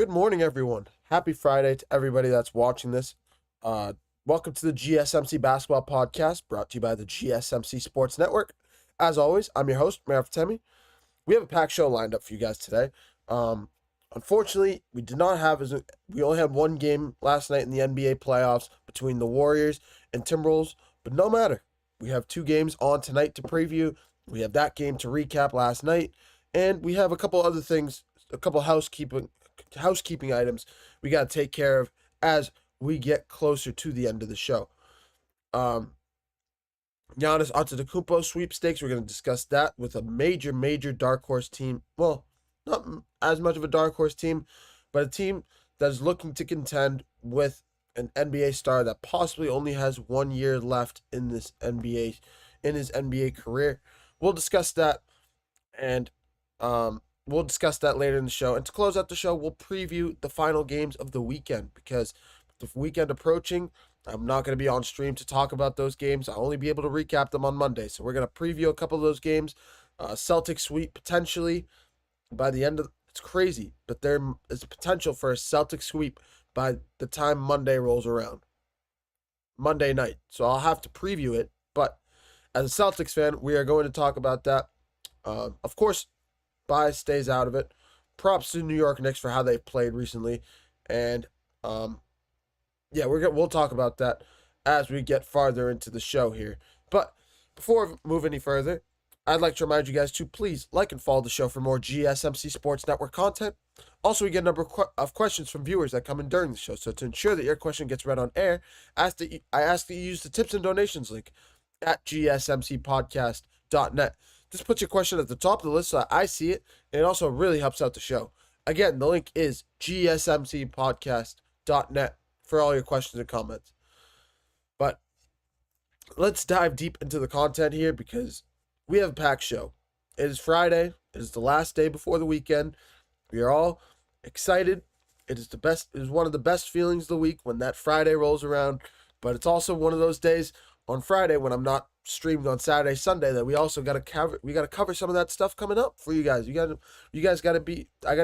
Good morning, everyone. Happy Friday to everybody that's watching this. Uh, Welcome to the GSMC Basketball Podcast, brought to you by the GSMC Sports Network. As always, I'm your host, Mayor Temi. We have a packed show lined up for you guys today. Um, Unfortunately, we only had one game last night in the NBA playoffs between the Warriors and Timberwolves, but no matter. We have two games on tonight to preview. We have that game to recap last night, and we have a couple other things, a couple housekeeping items we got to take care of as we get closer to the end of the show. Um, Giannis Antetokounmpo sweepstakes. We're going to discuss that with a major dark horse team. Well, not as much of a dark horse team, but a team that is looking to contend with an NBA star that possibly only has 1 year left in his NBA career. We'll discuss that, and we'll discuss that later in the show. And to close out the show, we'll preview the final games of the weekend, because with the weekend approaching, I'm not going to be on stream to talk about those games. I'll only be able to recap them on Monday. So we're going to preview a couple of those games. Celtics sweep potentially by the end of it's crazy, but there is a potential for a Celtics sweep by the time Monday rolls around. Monday night. So I'll have to preview it. But as a Celtics fan, we are going to talk about that. Of course, Bias stays out of it. Props to New York Knicks for how they've played recently. And yeah, we'll talk about that as we get farther into the show here. But before we move any further, I'd like to remind you guys to please like and follow the show for more GSMC Sports Network content. Also, we get a number of questions from viewers that come in during the show. So to ensure that your question gets read on air, I ask that you use the tips and donations link at gsmcspodcast.net. This puts your question at the top of the list so that I see it, and it also really helps out the show. Again, the link is gsmcspodcast.net for all your questions and comments. But let's dive deep into the content here, because we have a packed show. It is Friday. It is the last day before the weekend. We are all excited. It is one of the best feelings of the week when that Friday rolls around. But it's also one of those days on Friday when I'm not streamed on Saturday, Sunday, that we also got to cover. We got to cover some of that stuff coming up for you guys. I got to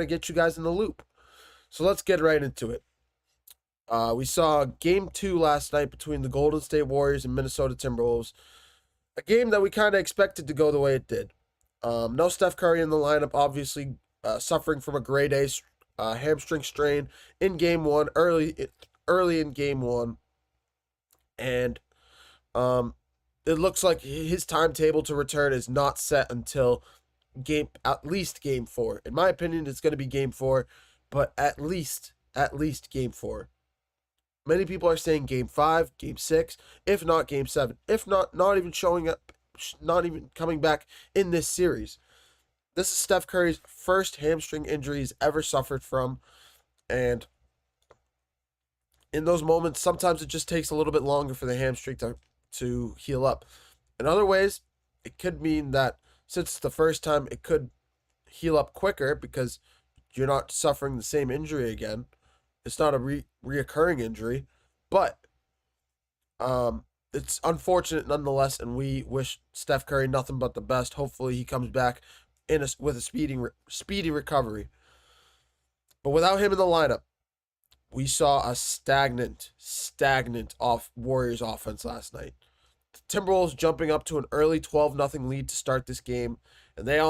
get you guys in the loop. So let's get right into it. We saw game 2 last night between the Golden State Warriors and Minnesota Timberwolves. A game that we kind of expected to go the way it did. No Steph Curry in the lineup, obviously suffering from a grade A hamstring strain in game 1, early in game 1. And it looks like his timetable to return is not set until at least game 4. In my opinion, it's going to be game 4, but at least game 4. Many people are saying game 5, game 6, if not game 7, if not even showing up, not even coming back in this series. This is Steph Curry's first hamstring injury he's ever suffered from, and in those moments, sometimes it just takes a little bit longer for the hamstring to heal up. In other ways, it could mean that since it's the first time, it could heal up quicker because you're not suffering the same injury again. It's not a reoccurring injury, but it's unfortunate nonetheless, and we wish Steph Curry nothing but the best. Hopefully he comes back with a speedy recovery. But without him in the lineup, we saw a stagnant off Warriors offense last night. The Timberwolves jumping up to an early 12-0 lead to start this game, and they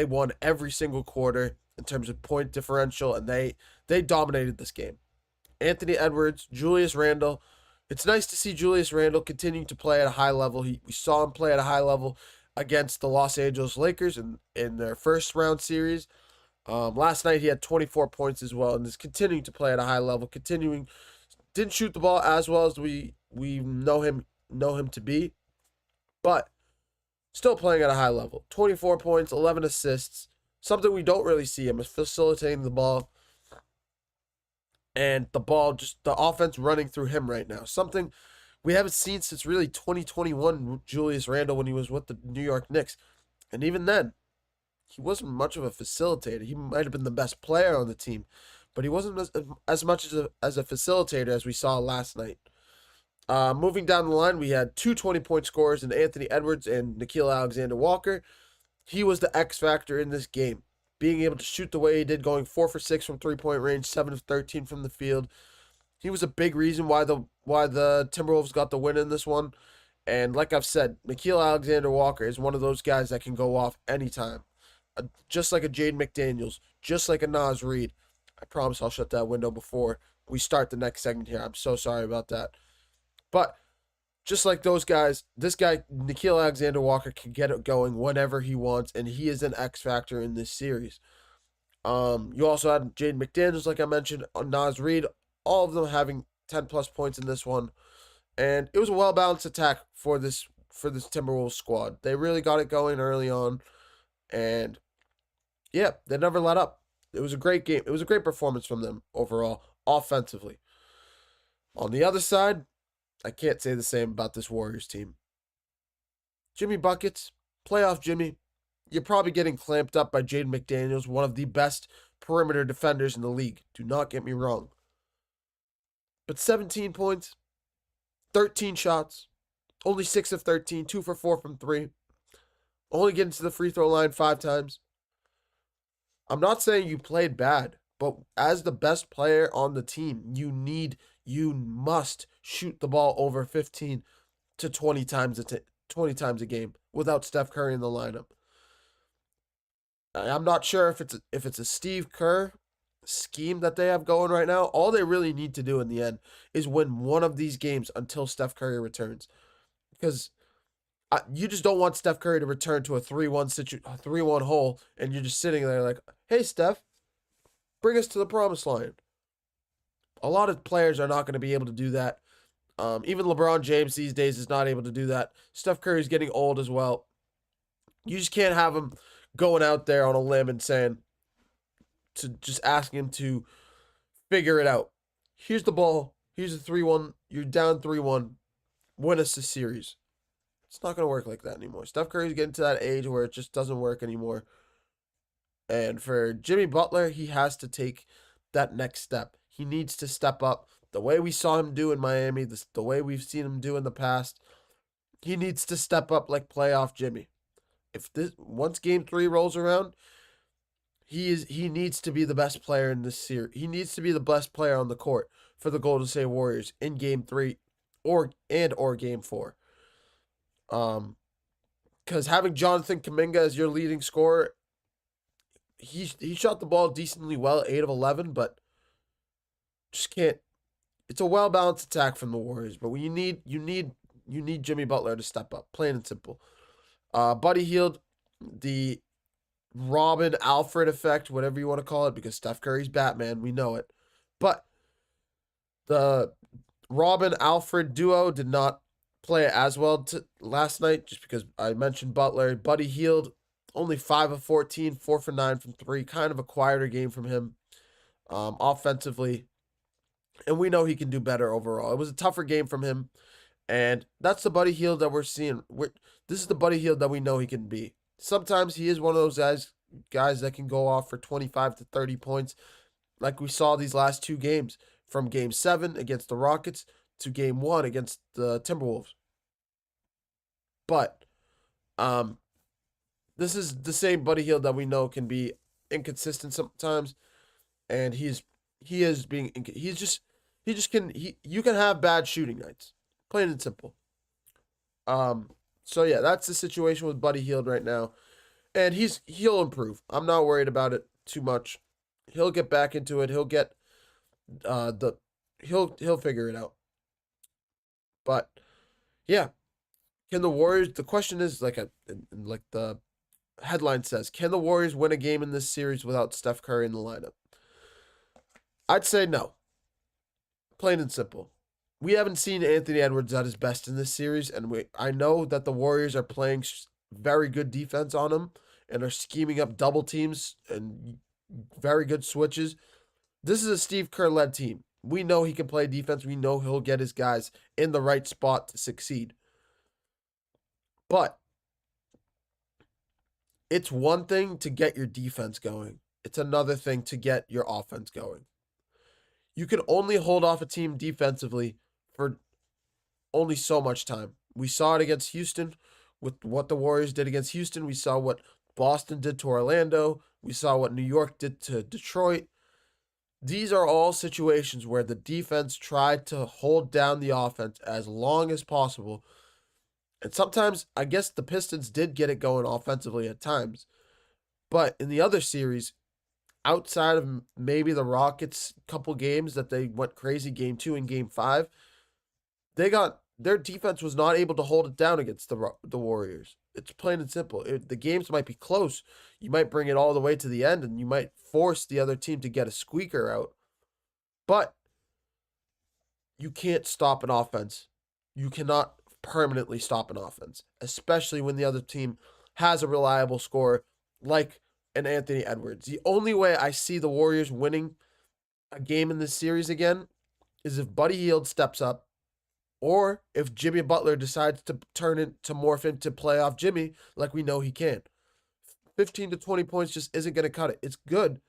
won every single quarter in terms of point differential, and they dominated this game. Anthony Edwards, Julius Randle. It's nice to see Julius Randle continuing to play at a high level. We saw him play at a high level against the Los Angeles Lakers in their first round series. Last night he had 24 points as well, and is continuing to play at a high level. Didn't shoot the ball as well as we know him to be, but still playing at a high level. 24 points, 11 assists. Something we don't really see him is facilitating the ball, and the offense running through him right now. Something we haven't seen since really 2021 Julius Randle when he was with the New York Knicks. And even then, he wasn't much of a facilitator. He might have been the best player on the team, but he wasn't as much as a facilitator as we saw last night. Moving down the line, we had two 20-point scorers in Anthony Edwards and Nickeil Alexander-Walker. He was the X factor in this game. being able to shoot the way he did, going 4 for 6 from 3-point range, 7 of 13 from the field. He was a big reason why the Timberwolves got the win in this one. And like I've said, Nickeil Alexander-Walker is one of those guys that can go off anytime. Just like a Jaden McDaniels, just like a Naz Reid. I promise I'll shut that window before we start the next segment here. I'm so sorry about that. But just like those guys, this guy, Nickeil Alexander-Walker, can get it going whenever he wants, and he is an X factor in this series. You also had Jaden McDaniels, like I mentioned, Naz Reid, all of them having 10 plus points in this one. And it was a well balanced attack for this Timberwolves squad. They really got it going early on. And yeah, they never let up. It was a great game. It was a great performance from them overall, offensively. On the other side, I can't say the same about this Warriors team. Jimmy Buckets, playoff Jimmy. You're probably getting clamped up by Jaden McDaniels, one of the best perimeter defenders in the league. Do not get me wrong. But 17 points, 13 shots, only 6 of 13, 2 for 4 from 3. Only getting to the free throw line 5 times. I'm not saying you played bad, but as the best player on the team, you must shoot the ball over 15 to 20 times a game without Steph Curry in the lineup. I'm not sure if it's a Steve Kerr scheme that they have going right now. All they really need to do in the end is win one of these games until Steph Curry returns, because you just don't want Steph Curry to return to a 3-1 hole, and you're just sitting there like, hey, Steph, bring us to the promised land. A lot of players are not going to be able to do that. Even LeBron James these days is not able to do that. Steph Curry's getting old as well. You just can't have him going out there on a limb and just asking him to figure it out. Here's the ball. Here's a 3-1. You're down 3-1. Win us the series. It's not going to work like that anymore. Steph Curry's getting to that age where it just doesn't work anymore. And for Jimmy Butler, he has to take that next step. He needs to step up the way we saw him do in Miami, the way we've seen him do in the past. He needs to step up like playoff Jimmy. Once game 3 rolls around, he needs to be the best player in this series. He needs to be the best player on the court for the Golden State Warriors in game 3 or game 4. Because having Jonathan Kuminga as your leading scorer, he shot the ball decently well, 8 of 11, but just can't. It's a well balanced attack from the Warriors, but you need Jimmy Butler to step up, plain and simple. Buddy Hield, the Robin Alfred effect, whatever you want to call it, because Steph Curry's Batman, we know it. But the Robin Alfred duo did not play as well last night, just because I mentioned Butler. Buddy Hield, only 5 of 14, 4 for 9 from 3. Kind of a quieter game from him offensively. And we know he can do better overall. It was a tougher game from him. And that's the Buddy Hield that we're seeing. This is the Buddy Hield that we know he can be. Sometimes he is one of those guys that can go off for 25 to 30 points, like we saw these last 2 games, from Game 7 against the Rockets to Game 1 against the Timberwolves. But this is the same Buddy Hield that we know can be inconsistent sometimes, and you can have bad shooting nights, plain and simple. So yeah, that's the situation with Buddy Hield right now, and he'll improve. I'm not worried about it too much. He'll get back into it. He'll get he'll figure it out. But yeah, can the Warriors? The question is like the headline says, can the Warriors win a game in this series without Steph Curry in the lineup? I'd say no. Plain and simple. We haven't seen Anthony Edwards at his best in this series, and I know that the Warriors are playing very good defense on him and are scheming up double teams and very good switches. This is a Steve Kerr-led team. We know he can play defense. We know he'll get his guys in the right spot to succeed. But it's one thing to get your defense going. It's another thing to get your offense going. You can only hold off a team defensively for only so much time. We saw it against Houston with what the Warriors did against Houston. We saw what Boston did to Orlando. We saw what New York did to Detroit. These are all situations where the defense tried to hold down the offense as long as possible. And sometimes, I guess the Pistons did get it going offensively at times. But in the other series, outside of maybe the Rockets couple games that they went crazy, game 2 and game 5, their defense was not able to hold it down against the Warriors. It's plain and simple. The games might be close. You might bring it all the way to the end, and you might force the other team to get a squeaker out. But you can't stop an offense. You cannot permanently stop an offense, especially when the other team has a reliable scorer like an Anthony Edwards. The only way I see the Warriors winning a game in this series again is if Buddy Hield steps up, or if Jimmy Butler decides to morph into playoff Jimmy like we know he can. 15 to 20 points just isn't going to cut it. It's good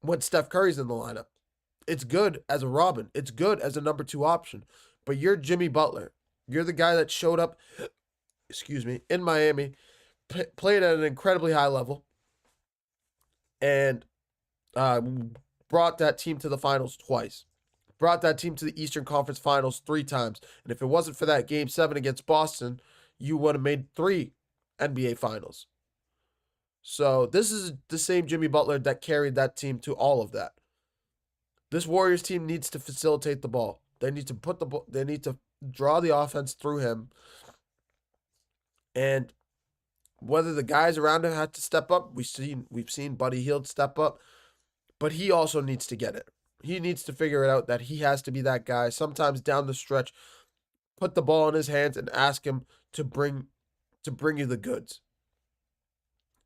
when Steph Curry's in the lineup. It's good as a Robin. It's good as a number 2 option. But you're Jimmy Butler. You're the guy that showed up, in Miami, played at an incredibly high level, and brought that team to the finals twice. Brought that team to the Eastern Conference Finals 3 times. And if it wasn't for that Game 7 against Boston, you would have made 3 NBA Finals. So this is the same Jimmy Butler that carried that team to all of that. This Warriors team needs to facilitate the ball. They need to draw the offense through him. And whether the guys around him had to step up, we've seen Buddy Hield step up, but he also needs to get it. He needs to figure it out that he has to be that guy. Sometimes down the stretch, put the ball in his hands and ask him to bring you the goods.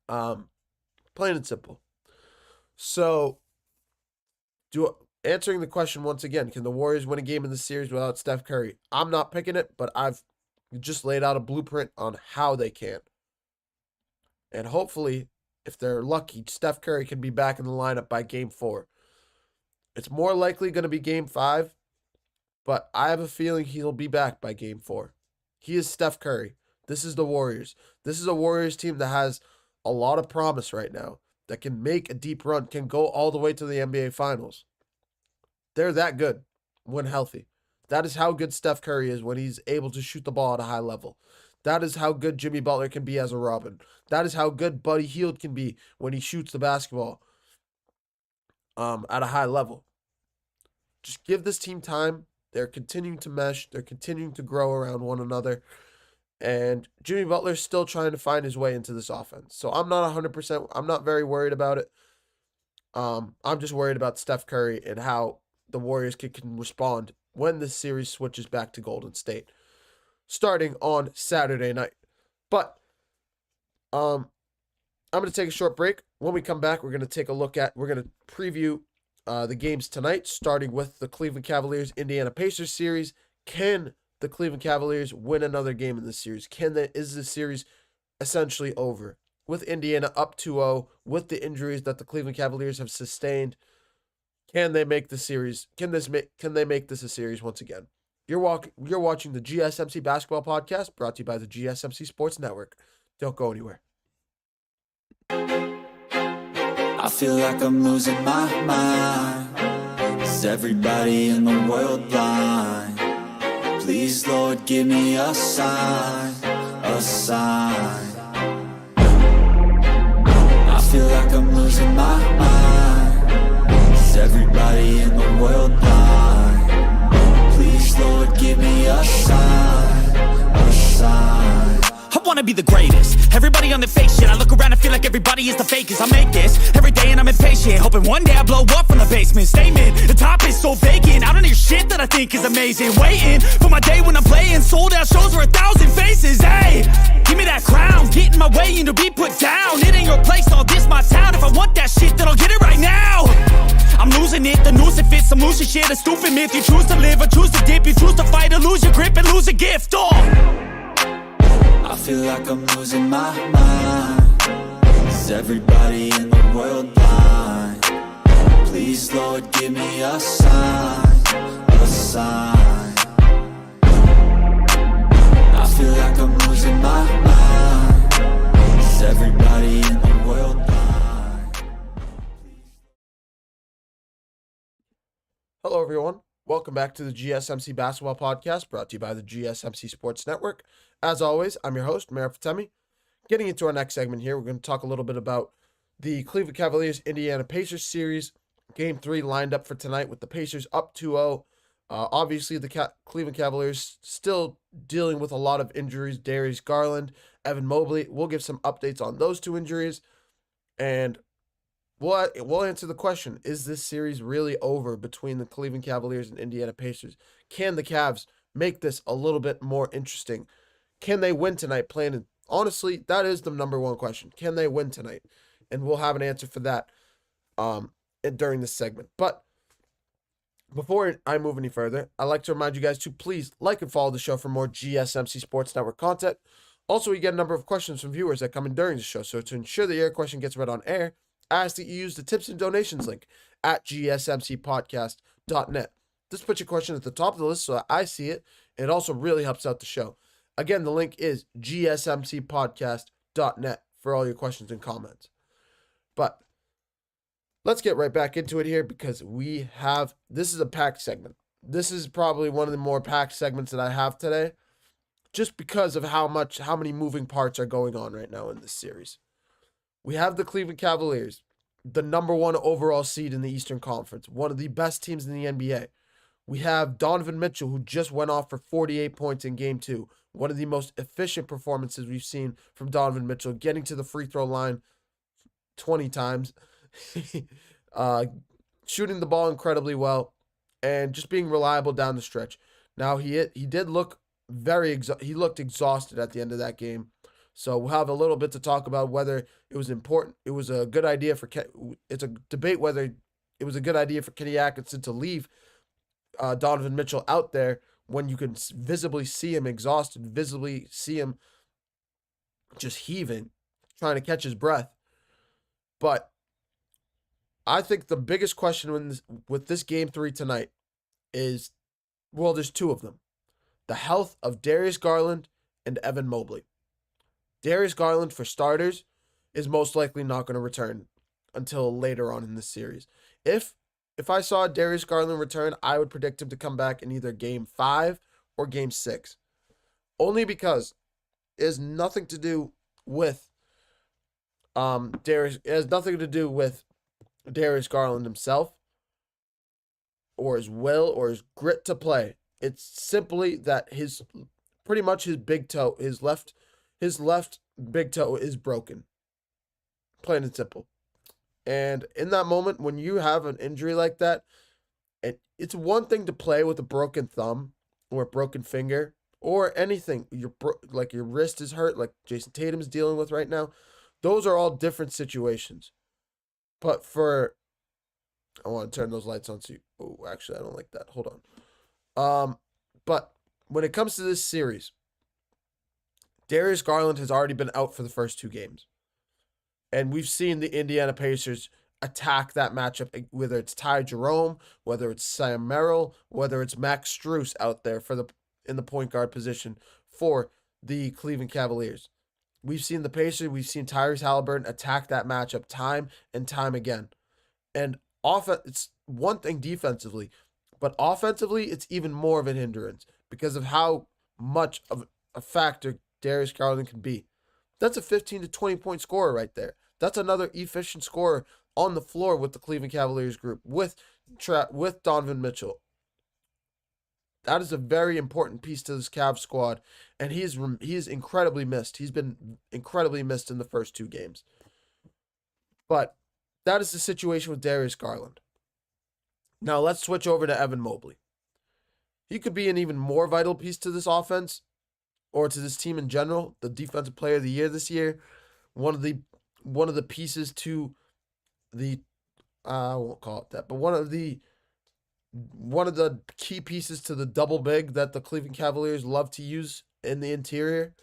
Plain and simple. So, answering the question once again, can the Warriors win a game in this series without Steph Curry? I'm not picking it, but I've just laid out a blueprint on how they can. And hopefully, if they're lucky, Steph Curry can be back in the lineup by game 4. It's more likely going to be game 5, but I have a feeling he'll be back by game 4. He is Steph Curry. This is the Warriors. This is a Warriors team that has a lot of promise right now, that can make a deep run, can go all the way to the NBA Finals. They're that good when healthy. That is how good Steph Curry is when he's able to shoot the ball at a high level. That is how good Jimmy Butler can be as a Robin. That is how good Buddy Hield can be when he shoots the basketball at a high level. Just give this team time. They're continuing to mesh. They're continuing to grow around one another. And Jimmy Butler's still trying to find his way into this offense. So I'm not 100%. I'm not very worried about it. I'm just worried about Steph Curry and how the Warriors can respond when this series switches back to Golden State, starting on Saturday night. But I'm going to take a short break. When we come back, we're going to preview the games tonight, starting with the Cleveland Cavaliers-Indiana Pacers series. Can the Cleveland Cavaliers win another game in this series? Is this series essentially over? With Indiana up 2-0, with the injuries that the Cleveland Cavaliers have sustained, can they make the series? Can they make this a series once again? You're watching the GSMC Basketball Podcast, brought to you by the GSMC Sports Network. Don't go anywhere. I feel like I'm losing my mind. Is everybody in the world blind? Please, Lord, give me a sign, a sign. I feel like I'm losing my mind. Is everybody in the world blind? Please, Lord, give me a sign, a sign. I wanna be the greatest. Everybody on the fake shit. I look around and feel like everybody is the fakest. I make this every day and I'm impatient, hoping one day I blow up from the basement. Statement, the top is so vacant. I don't hear shit that I think is amazing. Waiting for my day when I'm playing sold out shows for 1,000 faces. Hey, give me that crown, get in my way and to be put down. It ain't your place, all this my town. If I want that shit, then I'll get it right now. I'm losing it, the noose it fits, some losing shit, a stupid myth. You choose to live or choose to dip, you choose to fight or lose your grip and lose a gift. I feel like I'm losing my mind. Is everybody in the world blind? Please, Lord, give me a sign, a sign. I feel like I'm losing my mind. Is everybody in the world blind? everyone. Welcome back to the GSMC Basketball Podcast, brought to you by the GSMC Sports Network. As always, I'm your host, Meir Fatemi. Getting into our next segment here, we're going to talk a little bit about the Cleveland Cavaliers-Indiana Pacers series. Game 3 lined up for tonight with the Pacers up 2-0. Obviously, the Cleveland Cavaliers still dealing with a lot of injuries. Darius Garland, Evan Mobley. We'll give some updates on those two injuries. And we'll answer the question, is this series really over between the Cleveland Cavaliers and Indiana Pacers? Can the Cavs make this a little bit more interesting? Can they win tonight? Honestly, that is the number one question. Can they win tonight? And we'll have an answer for that during this segment. But before I move any further, I'd like to remind you guys to please like and follow the show for more GSMC Sports Network content. Also, we get a number of questions from viewers that come in during the show. So to ensure that your question gets read on air, I ask that you use the tips and donations link at gsmcsportsnetwork.net. This puts your question at the top of the list so that I see it, and it also really helps out the show. Again, the link is gsmcsportsnetwork.net for all your questions and comments. But let's get right back into it here because this is a packed segment. This is probably one of the more packed segments that I have today, just because of how many moving parts are going on right now in this series. We have the Cleveland Cavaliers, the number 1 overall seed in the Eastern Conference, one of the best teams in the NBA. We have Donovan Mitchell, who just went off for 48 points in Game 2, one of the most efficient performances we've seen from Donovan Mitchell, getting to the free throw line 20 times, shooting the ball incredibly well, and just being reliable down the stretch. Now, he looked exhausted at the end of that game. So we'll have a little bit to talk about whether it was important. It was a good idea it's a debate whether it was a good idea for Kenny Atkinson to leave Donovan Mitchell out there when you can visibly see him exhausted, visibly see him just heaving, trying to catch his breath. But I think the biggest question with this Game 3 tonight is, well, there's two of them. The health of Darius Garland and Evan Mobley. Darius Garland, for starters, is most likely not going to return until later on in this series. If I saw Darius Garland return, I would predict him to come back in either Game 5 or Game 6. Only because it has nothing to do with Darius Garland himself, or his will, or his grit to play. It's simply that his left big toe is broken. Plain and simple. And in that moment, when you have an injury like that, it's one thing to play with a broken thumb or a broken finger or anything. Like your wrist is hurt, like Jason Tatum's dealing with right now. Those are all different situations. But I want to turn those lights on so you... Oh, actually, I don't like that. Hold on. But when it comes to this series, Darius Garland has already been out for the first 2 games. And we've seen the Indiana Pacers attack that matchup, whether it's Ty Jerome, whether it's Sam Merrill, whether it's Max Strus out there in the point guard position for the Cleveland Cavaliers. We've seen the Pacers, we've seen Tyrese Halliburton attack that matchup time and time again. And it's one thing defensively, but offensively, it's even more of a hindrance because of how much of a factor Darius Garland can be. That's a 15 to 20 point scorer right there. That's another efficient scorer on the floor with the Cleveland Cavaliers group with Donovan Mitchell. That is a very important piece to this Cavs squad, and he is incredibly missed. He's been incredibly missed in the first 2 games. But that is the situation with Darius Garland. Now let's switch over to Evan Mobley. He could be an even more vital piece to this offense, or to this team in general, the defensive player of the year this year. One of the pieces to the I won't call it that, but one of the key pieces to the double big that the Cleveland Cavaliers love to use in the interior.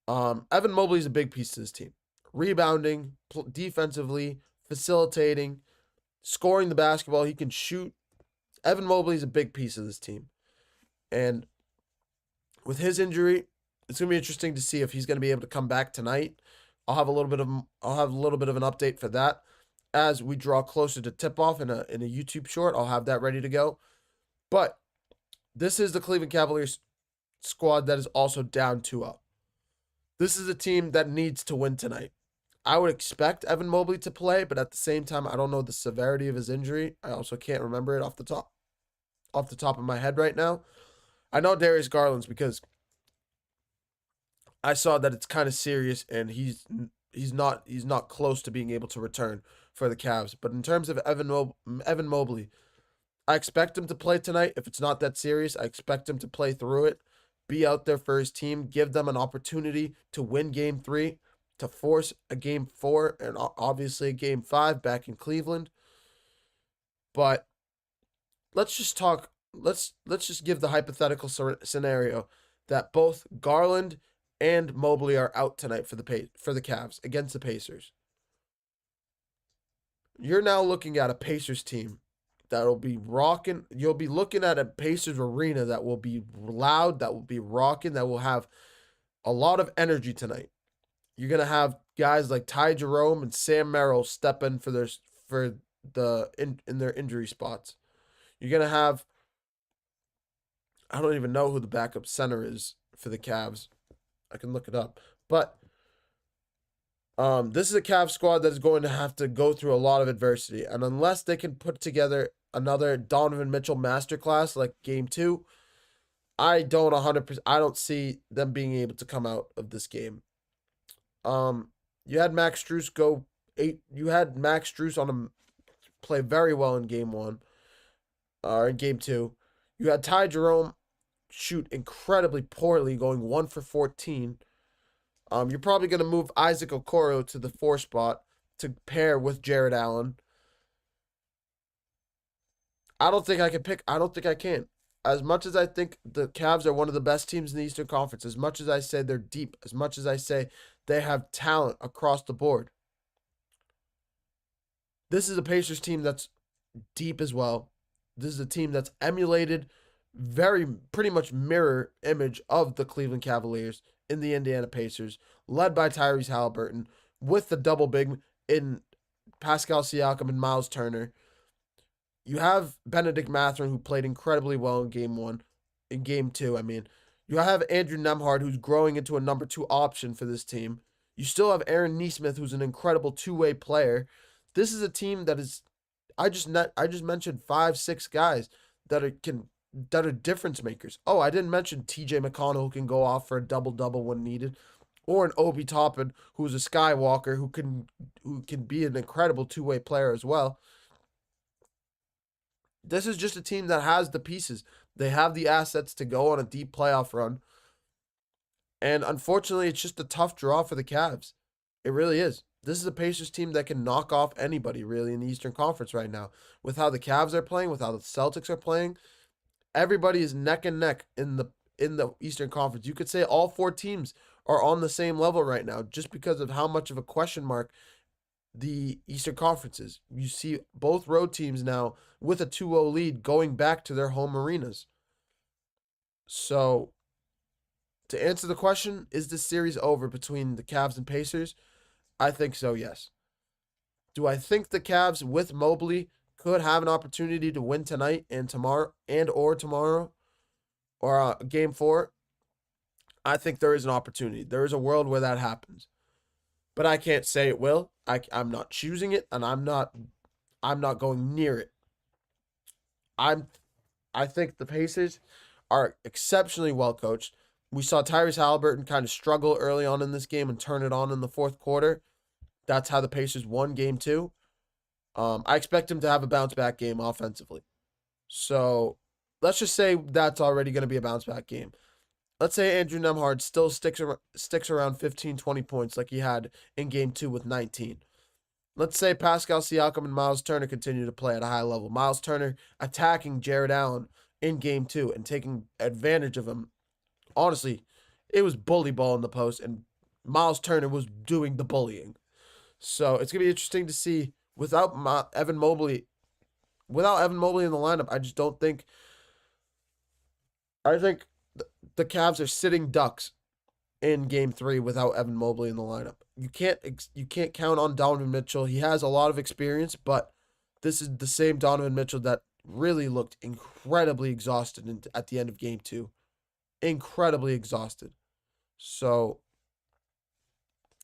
Evan Mobley is a big piece to this team. Rebounding, defensively, facilitating, scoring the basketball. He can shoot. Evan Mobley is a big piece of this team. And with his injury, it's going to be interesting to see if he's going to be able to come back tonight. I'll have a little bit of an update for that. as we draw closer to tip-off in a YouTube short. I'll have that ready to go. But this is the Cleveland Cavaliers squad that is also down 2-0. This is a team that needs to win tonight. I would expect Evan Mobley to play, but at the same time, I don't know the severity of his injury. I also can't remember it off the top of my head right now. I know Darius Garland's because I saw that it's kind of serious and he's not close to being able to return for the Cavs. But in terms of Evan Mobley, I expect him to play tonight. If it's not that serious, I expect him to play through it, be out there for his team, give them an opportunity to win Game 3, to force a Game 4, and obviously a Game 5 back in Cleveland. But let's just talk. Let's just give the hypothetical scenario that both Garland and Mobley are out tonight for the Cavs against the Pacers. You're now looking at a Pacers team that'll be rocking. You'll be looking at a Pacers arena that will be loud, that will be rocking, that will have a lot of energy tonight. You're gonna have guys like Ty Jerome and Sam Merrill step in in their injury spots. You're gonna have, I don't even know who the backup center is for the Cavs. I can look it up. But this is a Cavs squad that is going to have to go through a lot of adversity. And unless they can put together another Donovan Mitchell masterclass like Game 2, I don't see them being able to come out of this game. You had Max Strus on him play very well in Game 1. Or in Game 2. You had Ty Jerome shoot incredibly poorly, going 1 for 14. You're probably going to move Isaac Okoro to the 4 spot to pair with Jared Allen. I don't think I can. As much as I think the Cavs are one of the best teams in the Eastern Conference, as much as I say they're deep, as much as I say they have talent across the board, this is a Pacers team that's deep as well. This is a team that's emulated pretty much mirror image of the Cleveland Cavaliers in the Indiana Pacers, led by Tyrese Halliburton, with the double big in Pascal Siakam and Miles Turner. You have Benedict Mathurin, who played incredibly well in Game 2, I mean. You have Andrew Nembhard, who's growing into a number 2 option for this team. You still have Aaron Nesmith, who's an incredible two-way player. This is a team that is, I just mentioned 5-6 guys that are difference makers. Oh, I didn't mention TJ McConnell, who can go off for a double-double when needed, or an Obi Toppin, who's a Skywalker, who can be an incredible two-way player as well. This is just a team that has the pieces. They have the assets to go on a deep playoff run. And unfortunately, it's just a tough draw for the Cavs. It really is. This is a Pacers team that can knock off anybody, really, in the Eastern Conference right now. With how the Cavs are playing, with how the Celtics are playing, everybody is neck and neck in the Eastern Conference. You could say all 4 teams are on the same level right now just because of how much of a question mark the Eastern Conference is. You see both road teams now with a 2-0 lead going back to their home arenas. So, to answer the question, is this series over between the Cavs and Pacers? I think so, yes. Do I think the Cavs with Mobley could have an opportunity to win tonight and tomorrow or Game 4? I think there is an opportunity. There is a world where that happens. But I can't say it will. I'm not choosing it, and I'm not going near it. I think the Pacers are exceptionally well coached. We saw Tyrese Halliburton kind of struggle early on in this game and turn it on in the fourth quarter. That's how the Pacers won Game 2. I expect him to have a bounce-back game offensively. So let's just say that's already going to be a bounce-back game. Let's say Andrew Nembhard still sticks around 15, 20 points like he had in Game 2 with 19. Let's say Pascal Siakam and Miles Turner continue to play at a high level. Miles Turner attacking Jared Allen in Game 2 and taking advantage of him. Honestly, it was bully ball in the post, and Miles Turner was doing the bullying. So it's going to be interesting to see without Evan Mobley in the lineup. I just don't think. I think the Cavs are sitting ducks in Game 3 without Evan Mobley in the lineup. You can't count on Donovan Mitchell. He has a lot of experience, but this is the same Donovan Mitchell that really looked incredibly exhausted at the end of Game 2. Incredibly exhausted. So,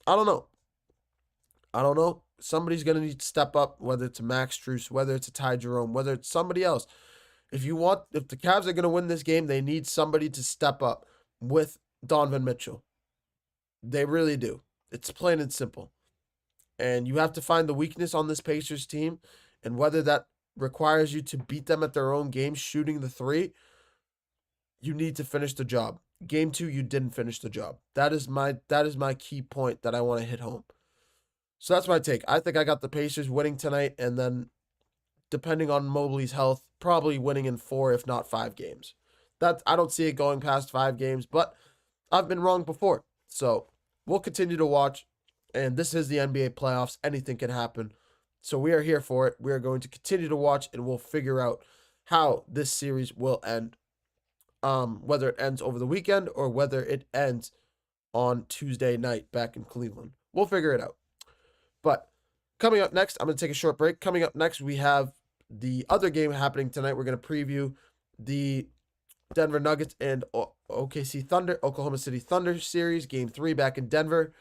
I don't know. Somebody's going to need to step up, whether it's a Max Strus, whether it's a Ty Jerome, whether it's somebody else. If the Cavs are going to win this game, they need somebody to step up with Donovan Mitchell. They really do. It's plain and simple. And you have to find the weakness on this Pacers team, and whether that requires you to beat them at their own game shooting the three, you need to finish the job. Game 2, you didn't finish the job. That is my key point that I want to hit home. So that's my take. I think I got the Pacers winning tonight, and then depending on Mobley's health, probably winning in 4, if not 5 games. I don't see it going past 5 games, but I've been wrong before. So we'll continue to watch, and this is the NBA playoffs. Anything can happen. So we are here for it. We are going to continue to watch, and we'll figure out how this series will end. Whether it ends over the weekend or whether it ends on Tuesday night back in Cleveland. We'll figure it out. But coming up next, I'm going to take a short break. Coming up next, we have the other game happening tonight. We're going to preview the Denver Nuggets and Oklahoma City Thunder series, Game 3 back in Denver.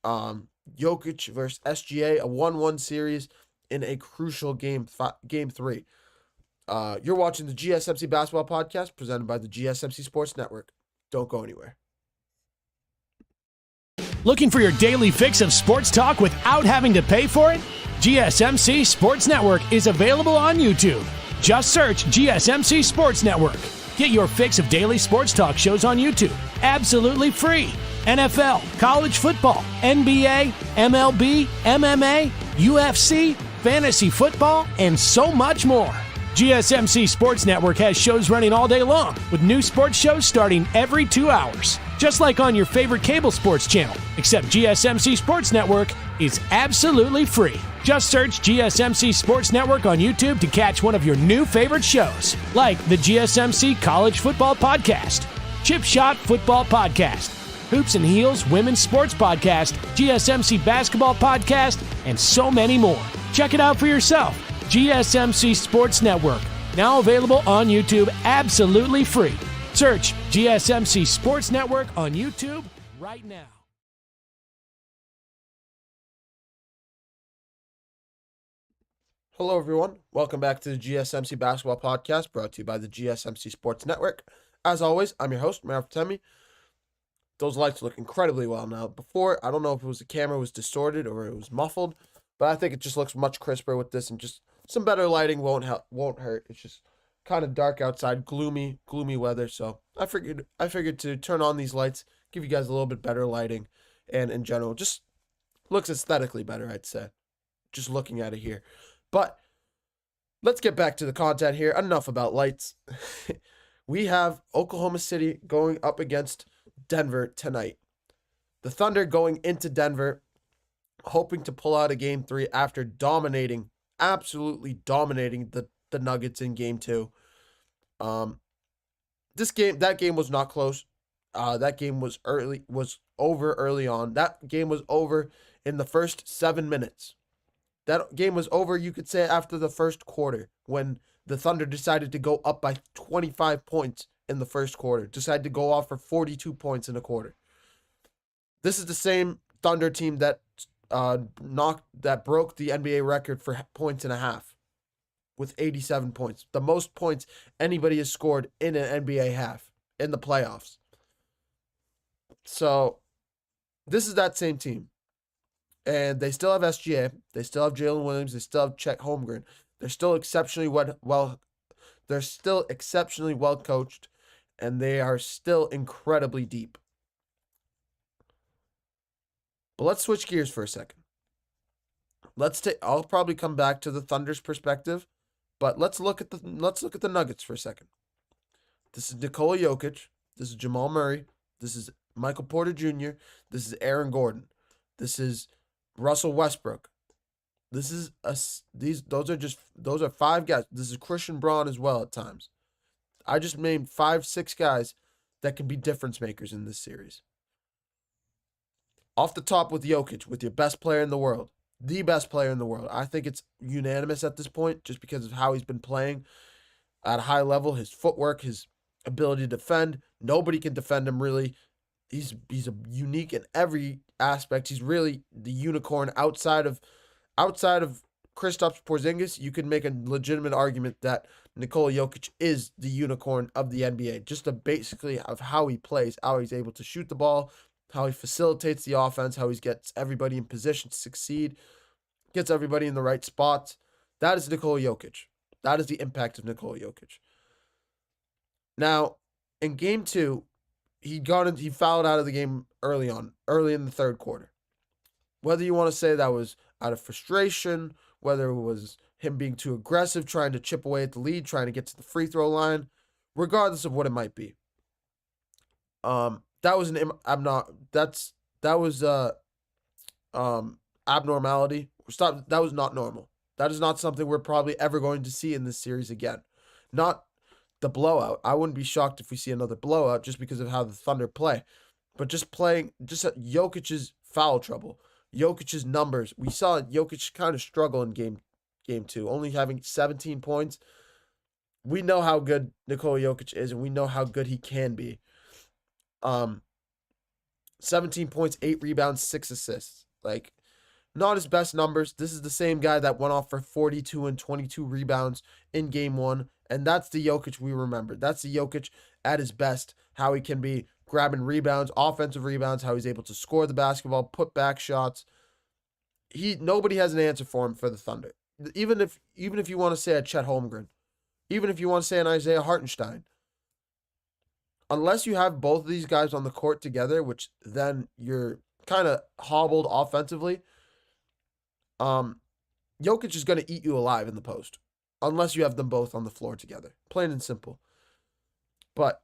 Jokic versus SGA, a 1-1 series in a crucial Game 3. You're watching the GSMC Basketball Podcast presented by the GSMC Sports Network. Don't go anywhere. Looking for your daily fix of sports talk without having to pay for it? GSMC Sports Network is available on YouTube. Just search GSMC Sports Network. Get your fix of daily sports talk shows on YouTube, absolutely free. NFL, college football, NBA, MLB, MMA, UFC, fantasy football, and so much more. GSMC Sports Network has shows running all day long, with new sports shows starting every 2 hours. Just like on your favorite cable sports channel, except GSMC Sports Network is absolutely free. Just search GSMC Sports Network on YouTube to catch one of your new favorite shows, like the GSMC College Football Podcast, Chip Shot Football Podcast, Hoops and Heels Women's Sports Podcast, GSMC Basketball Podcast, and so many more. Check it out for yourself. GSMC Sports Network, now available on YouTube absolutely free. Search GSMC Sports Network on YouTube right now. Hello, everyone. Welcome back to the GSMC Basketball Podcast, brought to you by the GSMC Sports Network. As always, I'm your host, Meir Fatemi. Those lights look incredibly well now. Before, I don't know if it was the camera was distorted or it was muffled, but I think it just looks much crisper with this, and just some better lighting won't hurt. It's just kind of dark outside, gloomy weather. So I figured to turn on these lights, give you guys a little bit better lighting, and in general, just looks aesthetically better, I'd say, just looking at it here. But let's get back to the content here. Enough about lights. We have Oklahoma City going up against Denver tonight. The Thunder going into Denver, hoping to pull out a Game 3 after absolutely dominating the Nuggets in Game 2. That game was not close. That game was over early on. That game was over in the first 7 minutes. That game was over, you could say, after the first quarter, when the Thunder decided to go up by 25 points in the first quarter, decided to go off for 42 points in a quarter. This is the same Thunder team that broke the NBA record for points and a half with 87 points. The most points anybody has scored in an NBA half in the playoffs. So this is that same team. And they still have SGA. They still have Jalen Williams. They still have Chet Holmgren. They're still exceptionally well coached, and they are still incredibly deep. But let's switch gears for a second. I'll probably come back to the Thunder's perspective, but let's look at the Nuggets for a second. This is Nikola Jokic. This is Jamal Murray. This is Michael Porter Jr. This is Aaron Gordon. This is Russell Westbrook. Those are 5 guys. This is Christian Braun as well at times. I just named 5-6 guys that can be difference makers in this series. Off the top with Jokic, with your best player in the world, the best player in the world. I think it's unanimous at this point just because of how he's been playing at a high level, his footwork, his ability to defend. Nobody can defend him really. He's a unique in every aspect. He's really the unicorn outside of Kristaps Porzingis. You can make a legitimate argument that Nikola Jokic is the unicorn of the NBA. Just basically of how he plays, how he's able to shoot the ball, how he facilitates the offense, how he gets everybody in position to succeed, gets everybody in the right spots. That is Nikola Jokic. That is the impact of Nikola Jokic. Now, in game 2, he fouled out of the game early in the third quarter. Whether you want to say that was out of frustration, whether it was him being too aggressive, trying to chip away at the lead, trying to get to the free throw line, regardless of what it might be. That was abnormality. That was not normal. That is not something we're probably ever going to see in this series again. Not the blowout. I wouldn't be shocked if we see another blowout just because of how the Thunder play. But just Jokic's foul trouble, Jokic's numbers. We saw Jokic kind of struggle in game 2, only having 17 points. We know how good Nikola Jokic is, and we know how good he can be. 17 points, 8 rebounds, 6 assists. Like, not his best numbers. This is the same guy that went off for 42 and 22 rebounds in game 1. And that's the Jokic we remember. That's the Jokic at his best. How he can be grabbing rebounds, offensive rebounds, how he's able to score the basketball, put back shots. Nobody has an answer for him for the Thunder. Even if you want to say a Chet Holmgren, even if you want to say an Isaiah Hartenstein, unless you have both of these guys on the court together, which then you're kind of hobbled offensively, Jokic is going to eat you alive in the post unless you have them both on the floor together. Plain and simple. But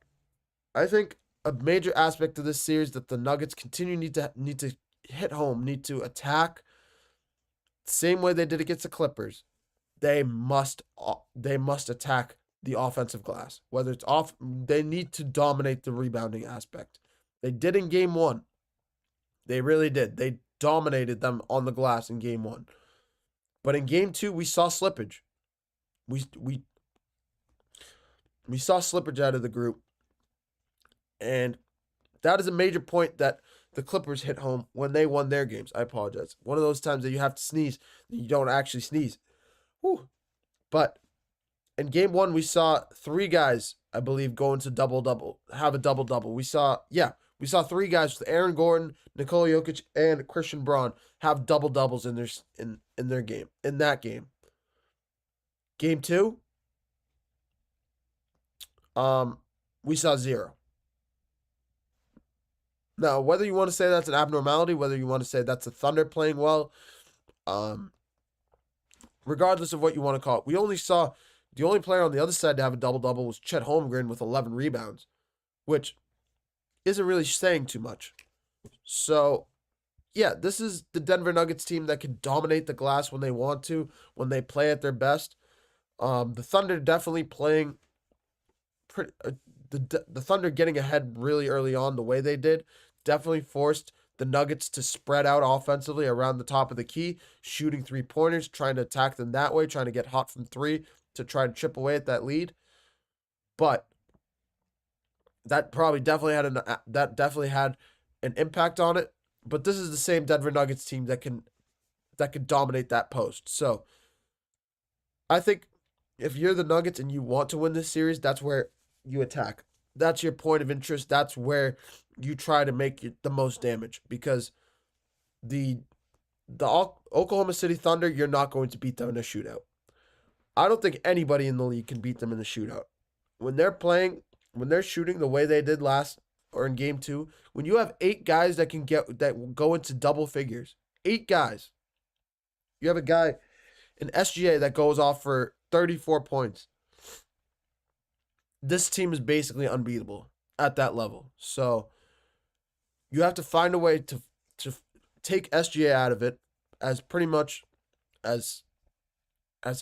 I think a major aspect of this series that the Nuggets need to hit home, need to attack the same way they did against the Clippers. They must attack the offensive glass. Whether it's off, they need to dominate the rebounding aspect. They did in game 1. They really did. They dominated them on the glass in game 1. But in game 2, we saw slippage. We saw slippage out of the group. And that is a major point that the Clippers hit home when they won their games. I apologize. One of those times that you have to sneeze, you don't actually sneeze. Whew. But in game 1, we saw 3 guys, I believe, go into have a double-double. We saw 3 guys with Aaron Gordon, Nikola Jokic, and Christian Braun have double-doubles in their game. In that game. Game 2, we saw 0. Now, whether you want to say that's an abnormality, whether you want to say that's the Thunder playing well, regardless of what you want to call it, we only saw the only player on the other side to have a double-double was Chet Holmgren with 11 rebounds, which isn't really saying too much. So, yeah, this is the Denver Nuggets team that can dominate the glass when they want to, when they play at their best. The Thunder definitely playing the Thunder getting ahead really early on the way they did definitely forced the Nuggets to spread out offensively around the top of the key, shooting 3-pointers, trying to attack them that way, trying to get hot from 3 to try to chip away at that lead. But that definitely had an impact on it. But this is the same Denver Nuggets team that can dominate that post. So I think if you're the Nuggets and you want to win this series, that's where you attack. That's your point of interest. That's where you try to make the most damage, because the Oklahoma City Thunder, you're not going to beat them in a shootout. I don't think anybody in the league can beat them in a shootout. When they're shooting the way they did in game 2, when you have 8 guys that go into double figures, 8 guys. You have a guy in SGA that goes off for 34 points. This team is basically unbeatable at that level. So you have to find a way to take SGA out of it, as pretty much as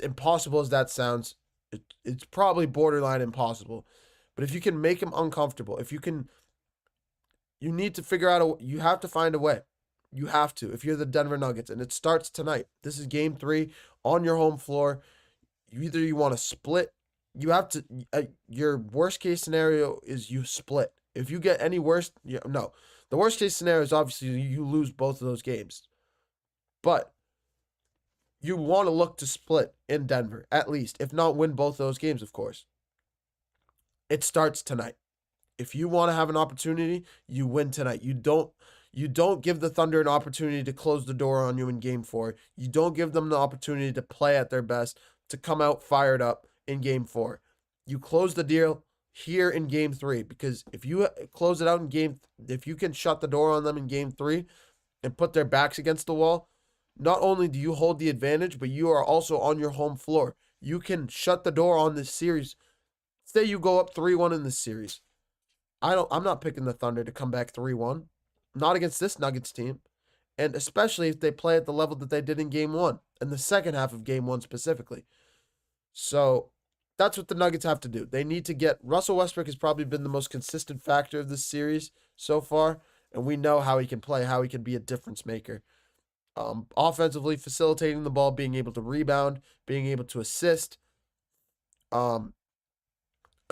impossible as that sounds. It's probably borderline impossible. But if you can make him uncomfortable, you need to figure out you have to find a way. You have to if you're the Denver Nuggets, and it starts tonight. This is game 3 on your home floor. You want to split. You have to. Your worst case scenario is you split. If you get any worse, no. The worst case scenario is obviously you lose both of those games, but you want to look to split in Denver at least, if not win both those games, of course. It starts tonight. If you want to have an opportunity, you win tonight. You don't give the Thunder an opportunity to close the door on you in game 4. You don't give them the opportunity to play at their best, to come out fired up in game 4. You close the deal here in game 3, because if you close it out if you can shut the door on them in game 3 and put their backs against the wall, not only do you hold the advantage, but you are also on your home floor. You can shut the door on this series. Say you go up 3-1 in this series. I'm not picking the Thunder to come back 3-1. Not against this Nuggets team. And especially if they play at the level that they did in game 1, in the second half of game 1 specifically. So that's what the Nuggets have to do. They need to get Russell Westbrook has probably been the most consistent factor of this series so far, and we know how he can play, how he can be a difference maker. Offensively, facilitating the ball, being able to rebound, being able to assist. And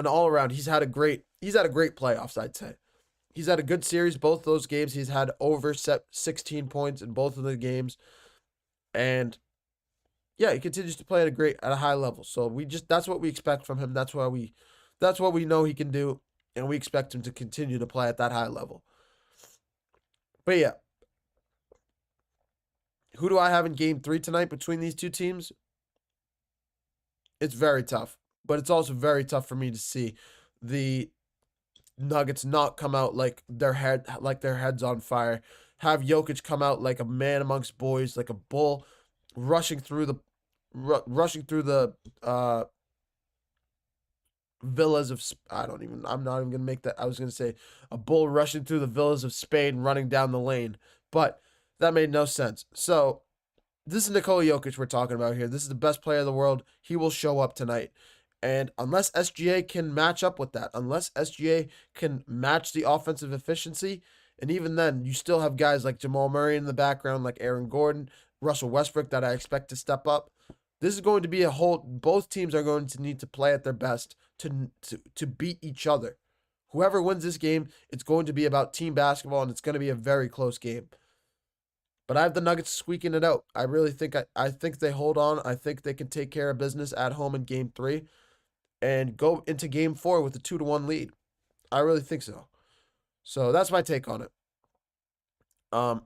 all around, he's had a great playoffs, I'd say. He's had a good series, both those games. He's had over 16 points in both of the games. And yeah, he continues to play at a high level. So that's what we expect from him. That's what we know he can do, and we expect him to continue to play at that high level. But yeah, who do I have in game 3 tonight between these two teams? It's very tough, but it's also very tough for me to see the Nuggets not come out like their heads on fire. Have Jokic come out like a man amongst boys, like a bull, rushing through the villas of, I'm not even gonna make that. I was gonna say a bull rushing through the villas of Spain, running down the lane, but that made no sense. So this is Nikola Jokic we're talking about here. This is the best player in the world. He will show up tonight. And unless SGA can match up with that, unless SGA can match the offensive efficiency, and even then, you still have guys like Jamal Murray in the background, like Aaron Gordon, Russell Westbrook that I expect to step up. This is going to be both teams are going to need to play at their best to beat each other. Whoever wins this game, it's going to be about team basketball, and it's going to be a very close game. But I have the Nuggets squeaking it out. I really think I think they hold on. I think they can take care of business at home in game 3 and go into game 4 with a 2-1 lead. I really think so. So that's my take on it. I'm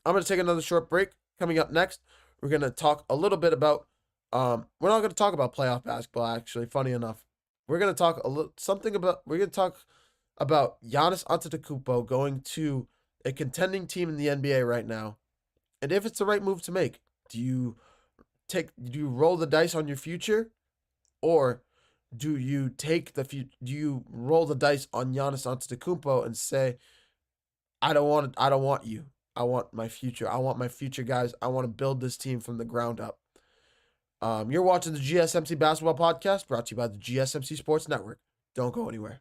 going to take another short break. Coming up next, we're going to talk a little bit about we're not going to talk about playoff basketball, actually, funny enough. We're going to talk about Giannis Antetokounmpo going to a contending team in the NBA right now, and if it's the right move to make. Do you roll the dice on your future, or do you roll the dice on Giannis Antetokounmpo and say, I don't want you. I want my future. I want my future guys. I want to build this team from the ground up. You're watching the GSMC Basketball Podcast, brought to you by the GSMC Sports Network. Don't go anywhere.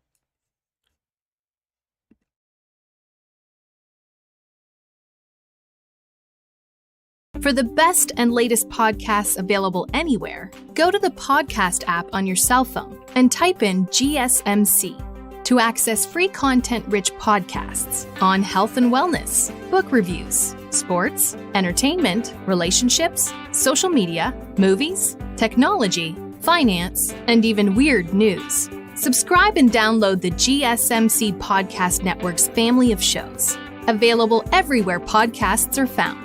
For the best and latest podcasts available anywhere, go to the podcast app on your cell phone and type in GSMC to access free content-rich podcasts on health and wellness, book reviews, sports, entertainment, relationships, social media, movies, technology, finance, and even weird news. Subscribe and download the GSMC Podcast Network's family of shows, available everywhere podcasts are found.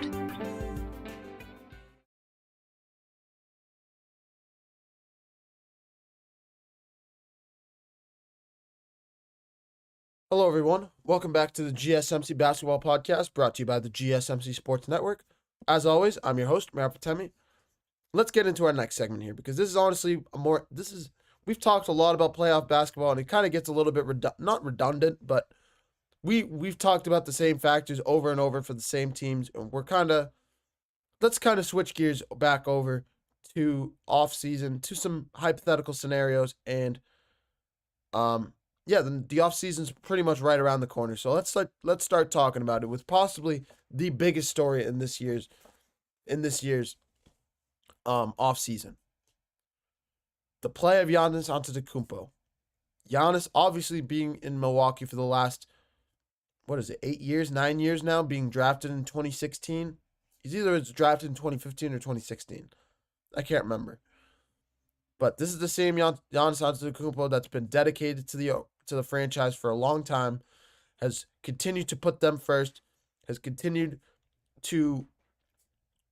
Hello, everyone. Welcome back to the GSMC Basketball Podcast, brought to you by the GSMC Sports Network. As always, I'm your host, Meir Fatemi. Let's get into our next segment here, because this is honestly we've talked a lot about playoff basketball, and it kind of gets a little bit not redundant, but we've talked about the same factors over and over for the same teams, and let's switch gears back over to off season, to some hypothetical scenarios, and yeah, the offseason's pretty much right around the corner. So let's start talking about it with possibly the biggest story in this year's offseason. The play of Giannis Antetokounmpo. Giannis obviously being in Milwaukee for the last, what is it, 8 years, 9 years now, being drafted in 2016. He's either drafted in 2015 or 2016. I can't remember. But this is the same Giannis Antetokounmpo that's been dedicated to the franchise for a long time, has continued to put them first, has continued to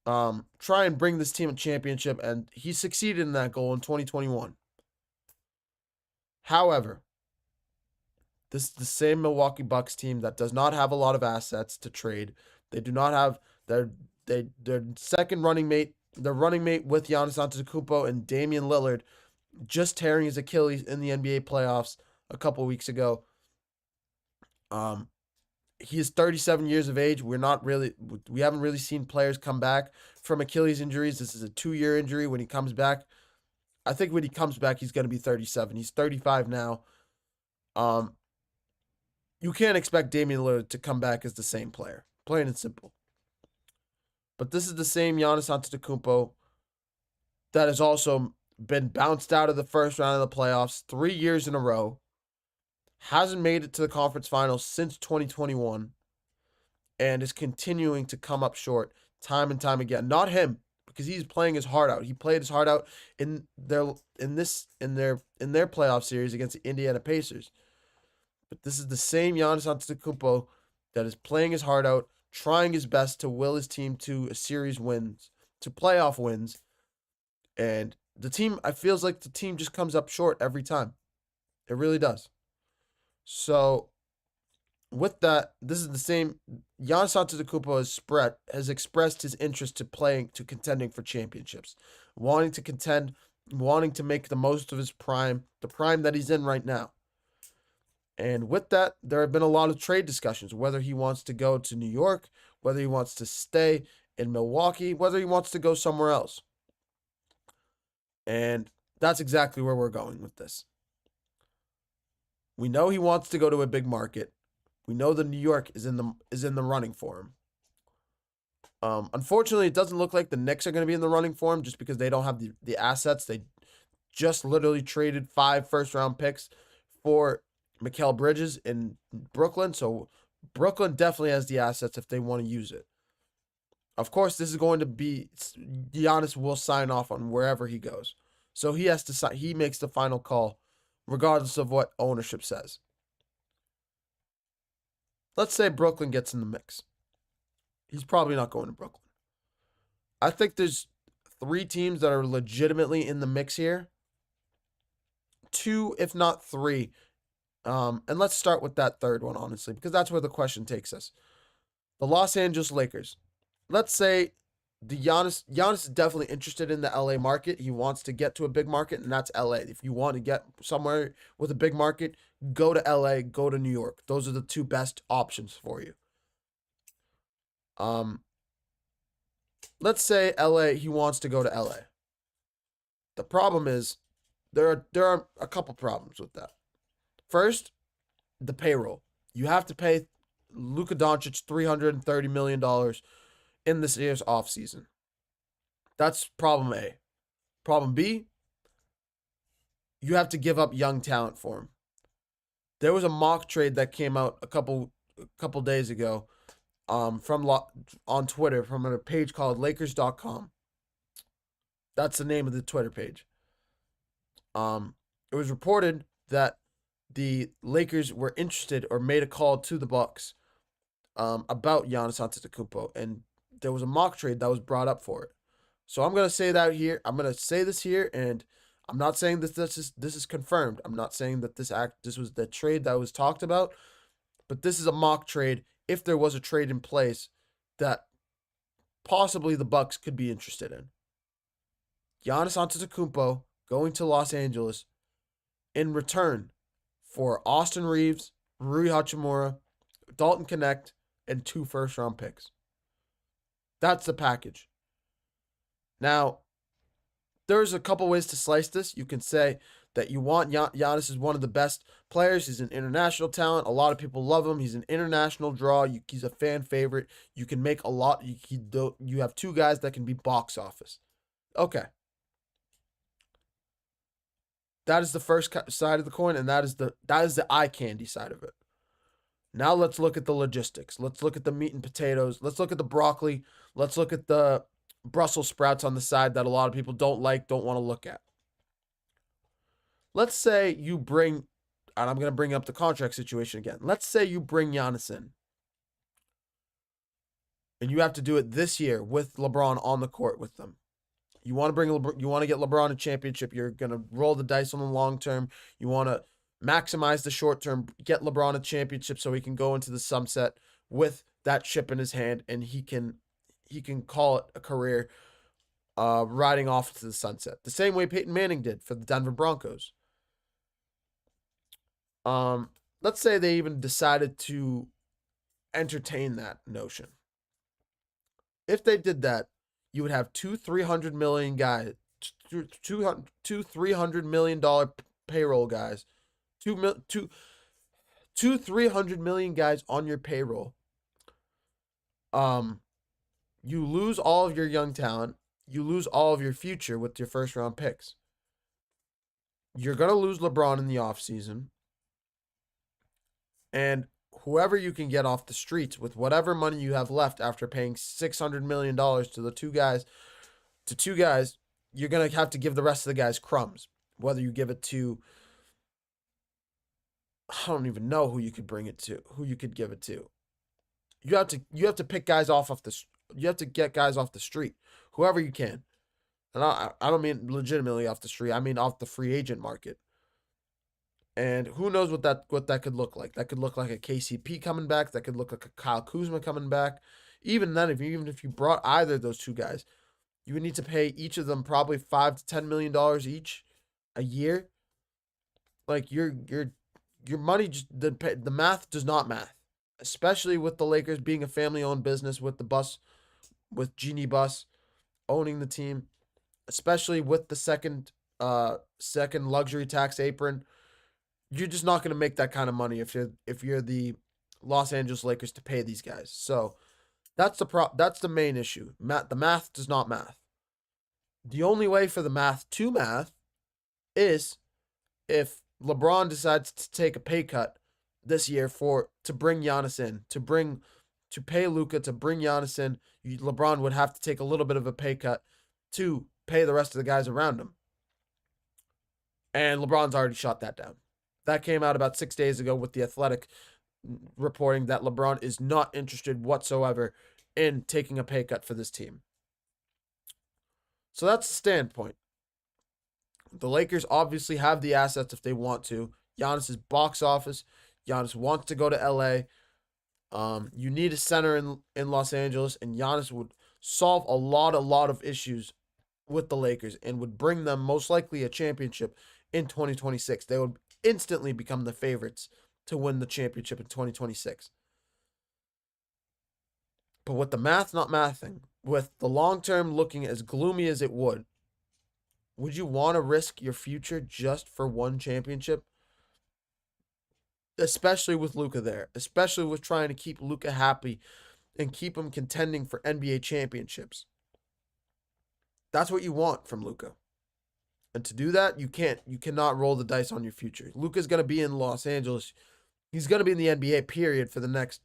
try and bring this team a championship, and he succeeded in that goal in 2021. However, this is the same Milwaukee Bucks team that does not have a lot of assets to trade. They do not have their second running mate, their running mate with Giannis Antetokounmpo and Damian Lillard, just tearing his Achilles in the NBA playoffs a couple weeks ago. He is 37 years of age. We haven't really seen players come back from Achilles injuries. This is a 2-year injury. When he comes back, I think when he comes back, he's going to be 37. He's 35 now. You can't expect Damian Lillard to come back as the same player, plain and simple. But this is the same Giannis Antetokounmpo that has also been bounced out of the first round of the playoffs 3 years in a row. Hasn't made it to the conference finals since 2021 and is continuing to come up short time and time again. Not him, because he's playing his heart out. He played his heart out in their playoff series against the Indiana Pacers. But this is the same Giannis Antetokounmpo that is playing his heart out, trying his best to will his team to a series wins, to playoff wins. And I feels like the team just comes up short every time. It really does. So, with that, this is the same. Giannis Antetokounmpo has expressed his interest to contending for championships, wanting to contend, wanting to make the most of his prime, the prime that he's in right now. And with that, there have been a lot of trade discussions, whether he wants to go to New York, whether he wants to stay in Milwaukee, whether he wants to go somewhere else. And that's exactly where we're going with this. We know he wants to go to a big market. We know that New York is in the running for him. Unfortunately, it doesn't look like the Knicks are going to be in the running for him just because they don't have the assets. They just literally traded 5 first-round picks for Mikal Bridges in Brooklyn. So Brooklyn definitely has the assets if they want to use it. Of course, this is going to be Giannis will sign off on wherever he goes. So he has to sign. He makes the final call, regardless of what ownership says. Let's say Brooklyn gets in the mix. He's probably not going to Brooklyn. I think there's 3 teams that are legitimately in the mix here. 2, if not 3. And let's start with that third one, honestly, because that's where the question takes us. The Los Angeles Lakers. Let's say Giannis is definitely interested in the LA market. He wants to get to a big market, and that's LA. If you want to get somewhere with a big market, go to LA, go to New York. Those are the 2 best options for you. Let's say LA, he wants to go to LA. The problem is there are a couple problems with that. First, the payroll. You have to pay Luka Doncic $330 million in this year's offseason. That's problem A. Problem B, you have to give up young talent for him. There was a mock trade that came out a couple days ago on Twitter from a page called Lakers.com. That's the name of the Twitter page. It was reported that the Lakers were interested or made a call to the Bucks about Giannis Antetokounmpo, and there was a mock trade that was brought up for it. So I'm gonna say that here. I'm gonna say this here, and I'm not saying that this is confirmed. I'm not saying that this was the trade that was talked about, but this is a mock trade. If there was a trade in place that possibly the Bucks could be interested in, Giannis Antetokounmpo going to Los Angeles in return for Austin Reeves, Rui Hachimura, Dalton Connect, and 2 first-round picks. That's the package. Now, there's a couple ways to slice this. You can say that you want. Giannis is one of the best players. He's an international talent. A lot of people love him. He's an international draw. He's a fan favorite. You can make a lot. You have two guys that can be box office. Okay. That is the first side of the coin, and that is the eye candy side of it. Now let's look at the logistics. Let's look at the meat and potatoes. Let's look at the broccoli. Let's look at the Brussels sprouts on the side that a lot of people don't want to look at. Let's say you bring, and I'm going to bring up the contract situation again. Let's say you bring Giannis in. And you have to do it this year with LeBron on the court with them. You want to get LeBron a championship. You're going to roll the dice on the long term. You want to maximize the short term, get LeBron a championship so he can go into the sunset with that chip in his hand, and he can call it a career riding off to the sunset. The same way Peyton Manning did for the Denver Broncos. Let's say they even decided to entertain that notion. If they did that, you would have two $300 million guys, two $300 million payroll guys, two $300 million guys on your payroll. You lose all of your young talent. You lose all of your future with your first round picks. You're going to lose LeBron in the offseason. And whoever you can get off the streets with whatever money you have left after paying $600 million to two guys, you're going to have to give the rest of the guys crumbs. Whether you give it to, I don't even know who you could bring it to, who you could give it to. You have to pick guys you have to get guys off the street, whoever you can. And I don't mean legitimately off the street. I mean off the free agent market. And who knows what that could look like. That could look like a KCP coming back. That could look like a Kyle Kuzma coming back. Even then, even if you brought either of those two guys, you would need to pay each of them probably $5 to $10 million each a year. Like your money, just the math does not math. Especially with the Lakers being a family-owned business with Genie Bus owning the team. Especially with the second luxury tax apron. You're just not going to make that kind of money if you're the Los Angeles Lakers to pay these guys. So that's the main issue. The math does not math. The only way for the math to math is if LeBron decides to take a pay cut this year to bring Giannis in, to pay Luka to bring Giannis in. LeBron would have to take a little bit of a pay cut to pay the rest of the guys around him. And LeBron's already shot that down. That came out about 6 days ago with The Athletic reporting that LeBron is not interested whatsoever in taking a pay cut for this team. So that's the standpoint. The Lakers obviously have the assets if they want to. Giannis is box office. Giannis wants to go to LA. You need a center in Los Angeles, and Giannis would solve a lot of issues with the Lakers and would bring them most likely a championship in 2026. They would instantly become the favorites to win the championship in 2026. But with the math not mathing, with the long term looking as gloomy as it would you want to risk your future just for one championship? Especially with Luka there. Especially with trying to keep Luka happy and keep him contending for NBA championships. That's what you want from Luka. And to do that, you cannot roll the dice on your future. Luka's going to be in Los Angeles. He's going to be in the NBA, period, for the next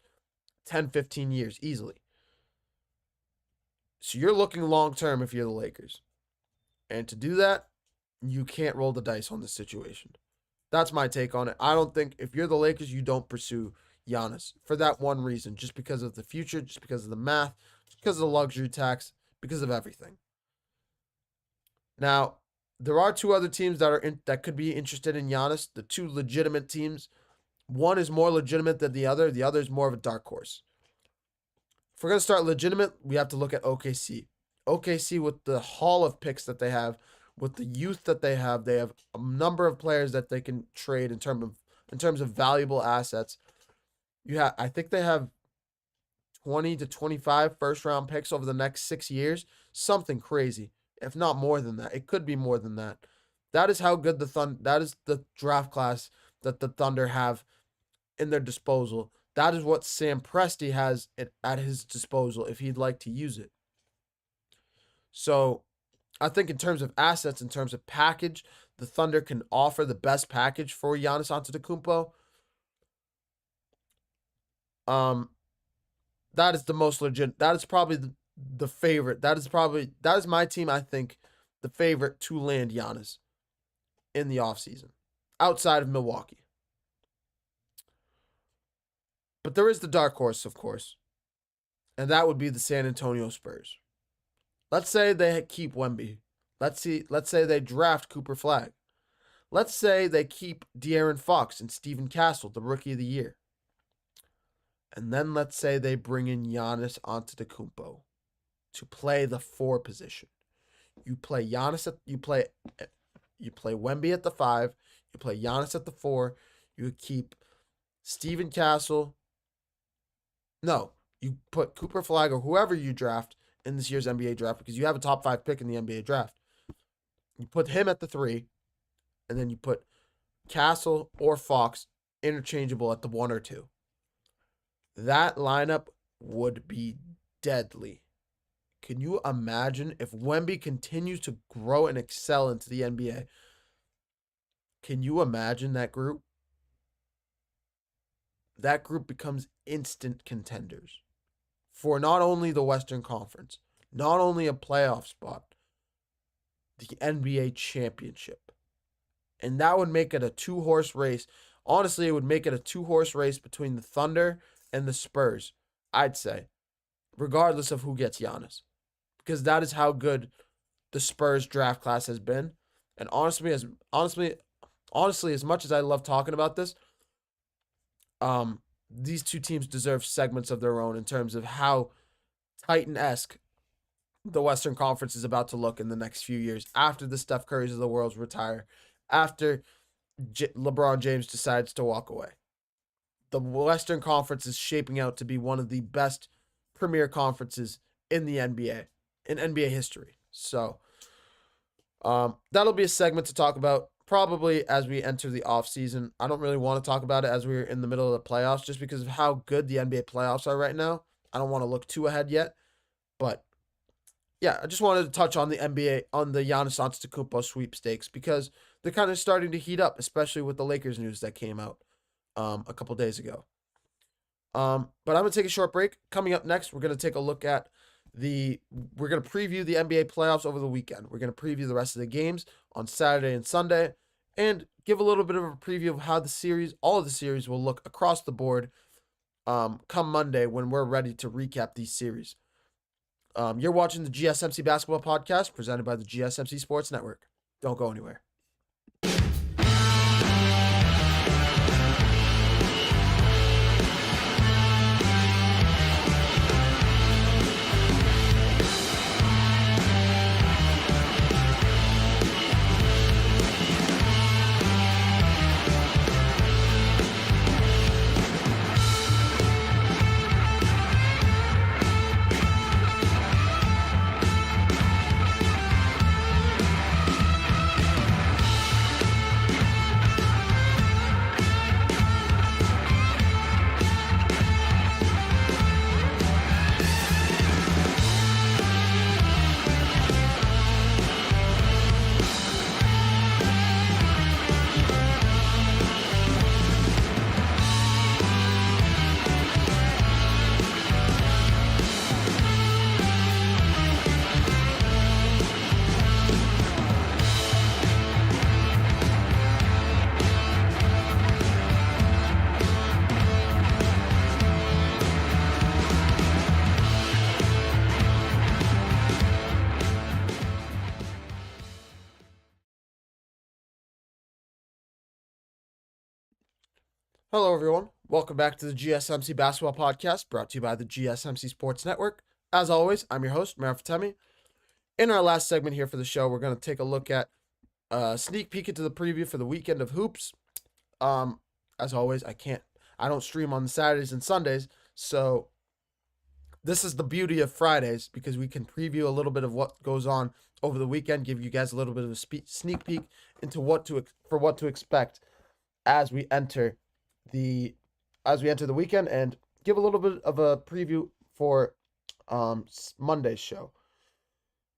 10, 15 years, easily. So you're looking long-term if you're the Lakers. And to do that, you can't roll the dice on this situation. That's my take on it. I don't think if you're the Lakers, you don't pursue Giannis for that one reason. Just because of the future, just because of the math, just because of the luxury tax, because of everything. Now, there are two other teams that could be interested in Giannis. The two legitimate teams. One is more legitimate than the other. The other is more of a dark horse. If we're going to start legitimate, we have to look at OKC. OKC, with the haul of picks that they have, with the youth that they have a number of players that they can trade in terms of valuable assets. I think they have 20 to 25 first-round picks over the next 6 years. Something crazy. If not more than that. It could be more than that. That is how good that is the draft class that the Thunder have in their disposal. That is what Sam Presti has at his disposal if he'd like to use it. So I think in terms of assets, in terms of package, the Thunder can offer the best package for Giannis Antetokounmpo. That is the most legit. That is probably the favorite. That is my team, I think, the favorite to land Giannis in the offseason, outside of Milwaukee. But there is the dark horse, of course, and that would be the San Antonio Spurs. Let's say they keep Wemby. Let's say they draft Cooper Flagg. Let's say they keep De'Aaron Fox and Steven Castle, the Rookie of the Year. And then let's say they bring in Giannis Antetokounmpo to play the 4 position. You play Wemby at the 5, you play Giannis at the 4, you keep Steven Castle. No, you put Cooper Flagg or whoever you draft in this year's NBA draft, because you have a top 5 pick in the NBA draft. You put him at the 3, and then you put Castle or Fox interchangeable at the 1 or 2. That lineup would be deadly. Can you imagine if Wemby continues to grow and excel into the NBA? Can you imagine that group? That group becomes instant contenders for not only the Western Conference, not only a playoff spot, the NBA championship. And that would make it a 2-horse race. Honestly, it would make it a 2-horse race between the Thunder and the Spurs, I'd say, regardless of who gets Giannis. Because that is how good the Spurs draft class has been. And honestly, as much as I love talking about this, these two teams deserve segments of their own in terms of how Titan-esque the Western Conference is about to look in the next few years after the Steph Currys of the world retire, after LeBron James decides to walk away. The Western Conference is shaping out to be one of the best premier conferences in the NBA, in NBA history. So that'll be a segment to talk about probably as we enter the offseason. I don't really want to talk about it as we're in the middle of the playoffs just because of how good the NBA playoffs are right now. I don't want to look too ahead yet. But yeah, I just wanted to touch on the NBA, on the Giannis Antetokounmpo sweepstakes, because they're kind of starting to heat up, especially with the Lakers news that came out a couple days ago. But I'm going to take a short break. Coming up next, we're going to take a look at we're going to preview the NBA playoffs over the weekend. We're going to preview the rest of the games on Saturday and Sunday and give a little bit of a preview of how all of the series will look across the board come Monday when we're ready to recap these series. You're watching the GSMC Basketball Podcast presented by the GSMC Sports Network. Don't go anywhere. Hello, everyone. Welcome back to the GSMC Basketball Podcast, brought to you by the GSMC Sports Network. As always, I'm your host, Meir Fatemi. In our last segment here for the show, we're going to take a look at a sneak peek into the preview for the weekend of hoops. As always, I don't stream on Saturdays and Sundays, so this is the beauty of Fridays, because we can preview a little bit of what goes on over the weekend, give you guys a little bit of a sneak peek into what to expect as we enter the weekend, and give a little bit of a preview for Monday's show.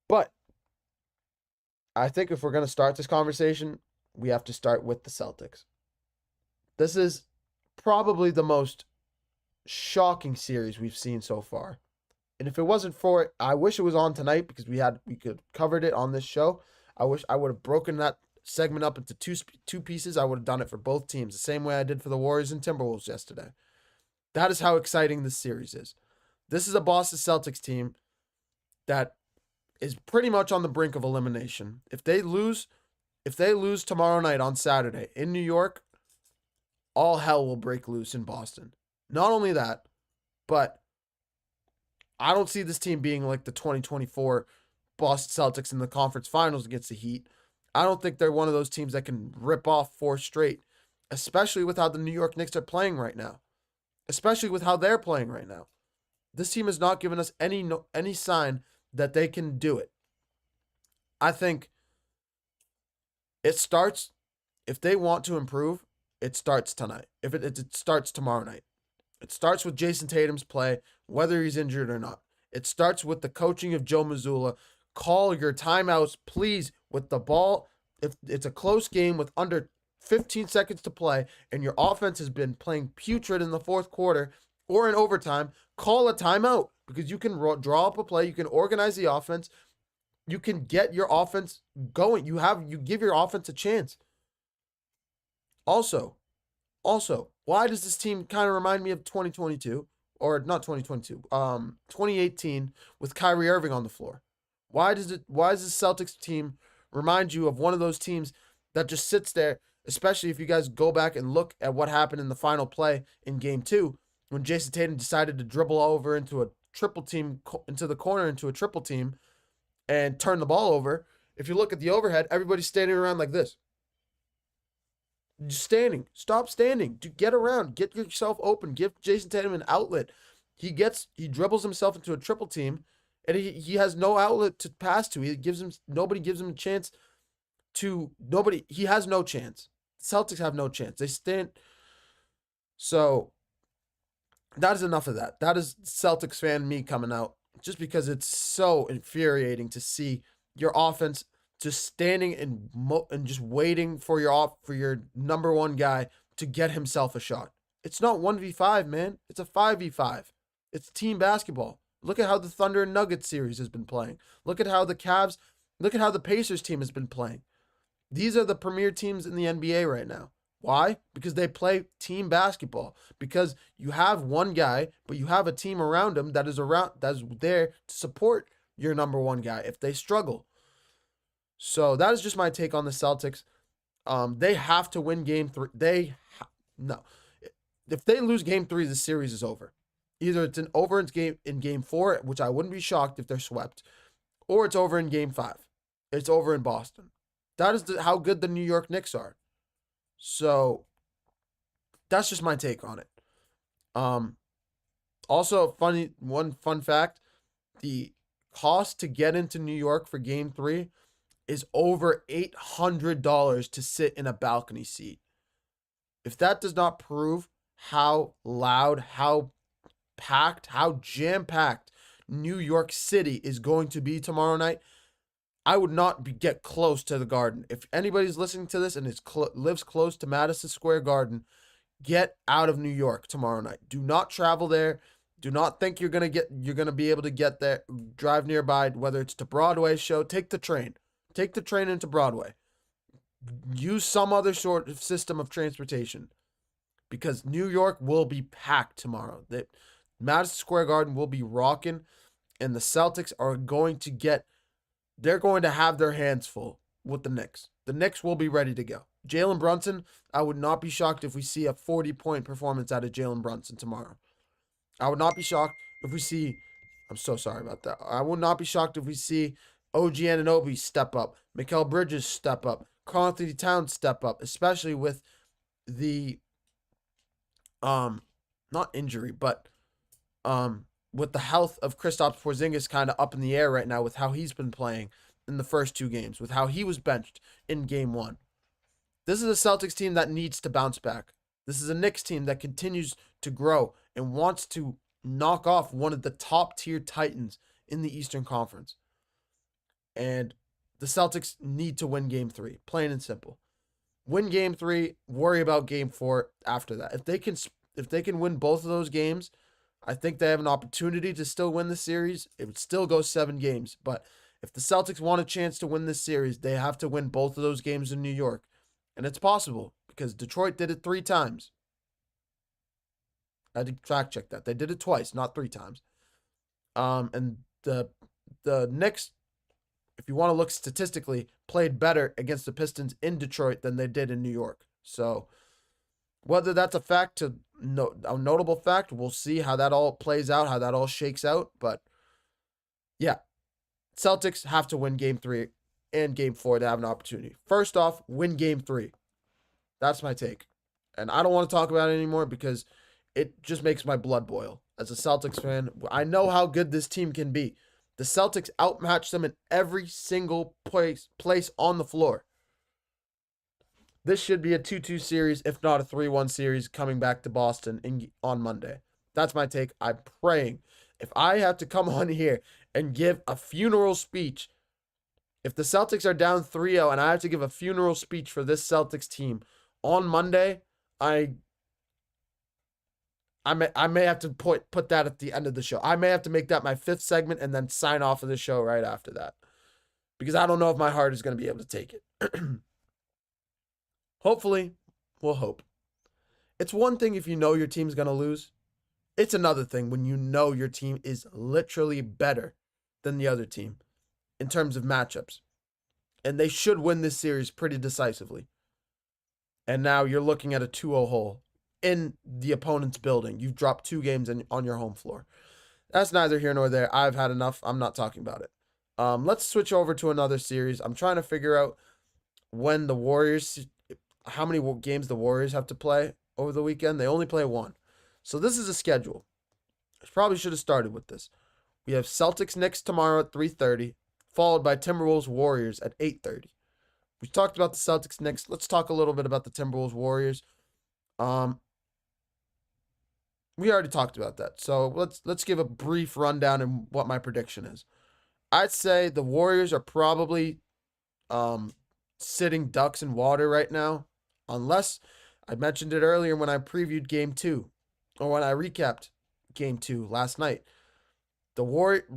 But I think if we're going to start this conversation, we have to start with the Celtics. This is probably the most shocking series we've seen so far. And if it wasn't for it, I wish it was on tonight, because we could covered it on this show. I wish I would have broken that segment up into two pieces. I would have done it for both teams, the same way I did for the Warriors and Timberwolves yesterday. That is how exciting this series is. This is a Boston Celtics team that is pretty much on the brink of elimination. If they lose tomorrow night on Saturday in New York, all hell will break loose in Boston. Not only that, but I don't see this team being like the 2024 Boston Celtics in the conference finals against the Heat. I don't think they're one of those teams that can rip off 4 straight, especially with how the New York Knicks are playing right now. Especially with how they're playing right now. This team has not given us any sign that they can do it. I think it starts, if they want to improve, it starts tonight. If it starts tomorrow night. It starts with Jason Tatum's play, whether he's injured or not. It starts with the coaching of Joe Mazzulla. Call your timeouts, please, with the ball. If it's a close game with under 15 seconds to play and your offense has been playing putrid in the fourth quarter or in overtime, call a timeout, because you can draw up a play. You can organize the offense. You can get your offense going. You give your offense a chance. Also, why does this team kind of remind me of 2022, or not 2022, 2018 with Kyrie Irving on the floor? Why does the Celtics team remind you of one of those teams that just sits there, especially if you guys go back and look at what happened in the final play in Game 2 when Jason Tatum decided to dribble over into a triple team, into the corner into a triple team and turn the ball over. If you look at the overhead, everybody's standing around like this. Just standing. Stop standing. Get around. Get yourself open. Give Jason Tatum an outlet. He dribbles himself into a triple team, and he has no outlet to pass to. Nobody gives him a chance to. He has no chance. Celtics have no chance. They stand. So that is enough of that. That is Celtics fan me coming out, just because it's so infuriating to see your offense just standing and just waiting for your number one guy to get himself a shot. It's not 1v5, man. It's a 5v5. It's team basketball. Look at how the Thunder and Nuggets series has been playing. Look at how the Pacers team has been playing. These are the premier teams in the NBA right now. Why? Because they play team basketball. Because you have one guy, but you have a team around him that's there to support your number one guy if they struggle. So that is just my take on the Celtics. They have to win Game 3. If they lose Game 3, the series is over. Either it's over in Game 4, which I wouldn't be shocked if they're swept, or it's over in Game 5. It's over in Boston. That is how good the New York Knicks are. So that's just my take on it. Also, one fun fact: the cost to get into New York for Game 3 is over $800 to sit in a balcony seat. If that does not prove how loud, how packed, how jam-packed New York City is going to be tomorrow night, I would not get close to the Garden. If anybody's listening to this and lives close to Madison Square Garden, get out of New York tomorrow night. Do not travel there. Do not think you're gonna be able to get there, drive nearby, whether it's to Broadway show. Take the train. Take the train into Broadway. Use some other sort of system of transportation, because New York will be packed tomorrow. Madison Square Garden will be rocking, and the Celtics are going to have their hands full with the Knicks. The Knicks will be ready to go. Jalen Brunson, I would not be shocked if we see a 40-point performance out of Jalen Brunson tomorrow. I would not be shocked if we see, I'm so sorry about that. I would not be shocked if we see OG Anunoby step up, Mikal Bridges step up, Karl-Anthony Towns step up, especially with the, not injury, but with the health of Kristaps Porzingis kind of up in the air right now with how he's been playing in the first 2 games, with how he was benched in game 1. This is a Celtics team that needs to bounce back. This is a Knicks team that continues to grow and wants to knock off one of the top tier titans in the Eastern Conference. And the Celtics need to win game 3, plain and simple. Win game 3, worry about game 4 after that. If they can win both of those games, I think they have an opportunity to still win the series. It would still go 7 games, but if the Celtics want a chance to win this series, they have to win both of those games in New York. And it's possible because Detroit did it 3 times. I did fact check that. They did it twice, not 3 times. And the Knicks, if you want to look statistically, played better against the Pistons in Detroit than they did in New York. So whether that's a fact a notable fact, we'll see how that all plays out, how that all shakes out. But yeah, Celtics have to win game 3 and game 4 to have an opportunity. First off, win game 3. That's my take. And I don't want to talk about it anymore because it just makes my blood boil. As a Celtics fan, I know how good this team can be. The Celtics outmatched them in every single place on the floor. This should be a 2-2 series, if not a 3-1 series, coming back to Boston on Monday. That's my take. I'm praying. If I have to come on here and give a funeral speech, if the Celtics are down 3-0 and I have to give a funeral speech for this Celtics team on Monday, I may have to put that at the end of the show. I may have to make that my 5th segment and then sign off of the show right after that. Because I don't know if my heart is going to be able to take it. Hopefully, we'll hope. It's one thing if you know your team's going to lose. It's another thing when you know your team is literally better than the other team in terms of matchups. And they should win this series pretty decisively. And now you're looking at a 2-0 hole in the opponent's building. You've dropped 2 games on your home floor. That's neither here nor there. I've had enough. I'm not talking about it. Let's switch over to another series. I'm trying to figure out when the Warriors, how many games the Warriors have to play over the weekend. They only play 1. So this is a schedule. I probably should have started with this. We have Celtics Knicks tomorrow at 3:30, followed by Timberwolves Warriors at 8:30. We talked about the Celtics Knicks. Let's talk a little bit about the Timberwolves Warriors. We already talked about that. So let's give a brief rundown on what my prediction is. I'd say the Warriors are probably sitting ducks in water right now, unless I mentioned it earlier when I previewed game 2 or when I recapped game 2 last night.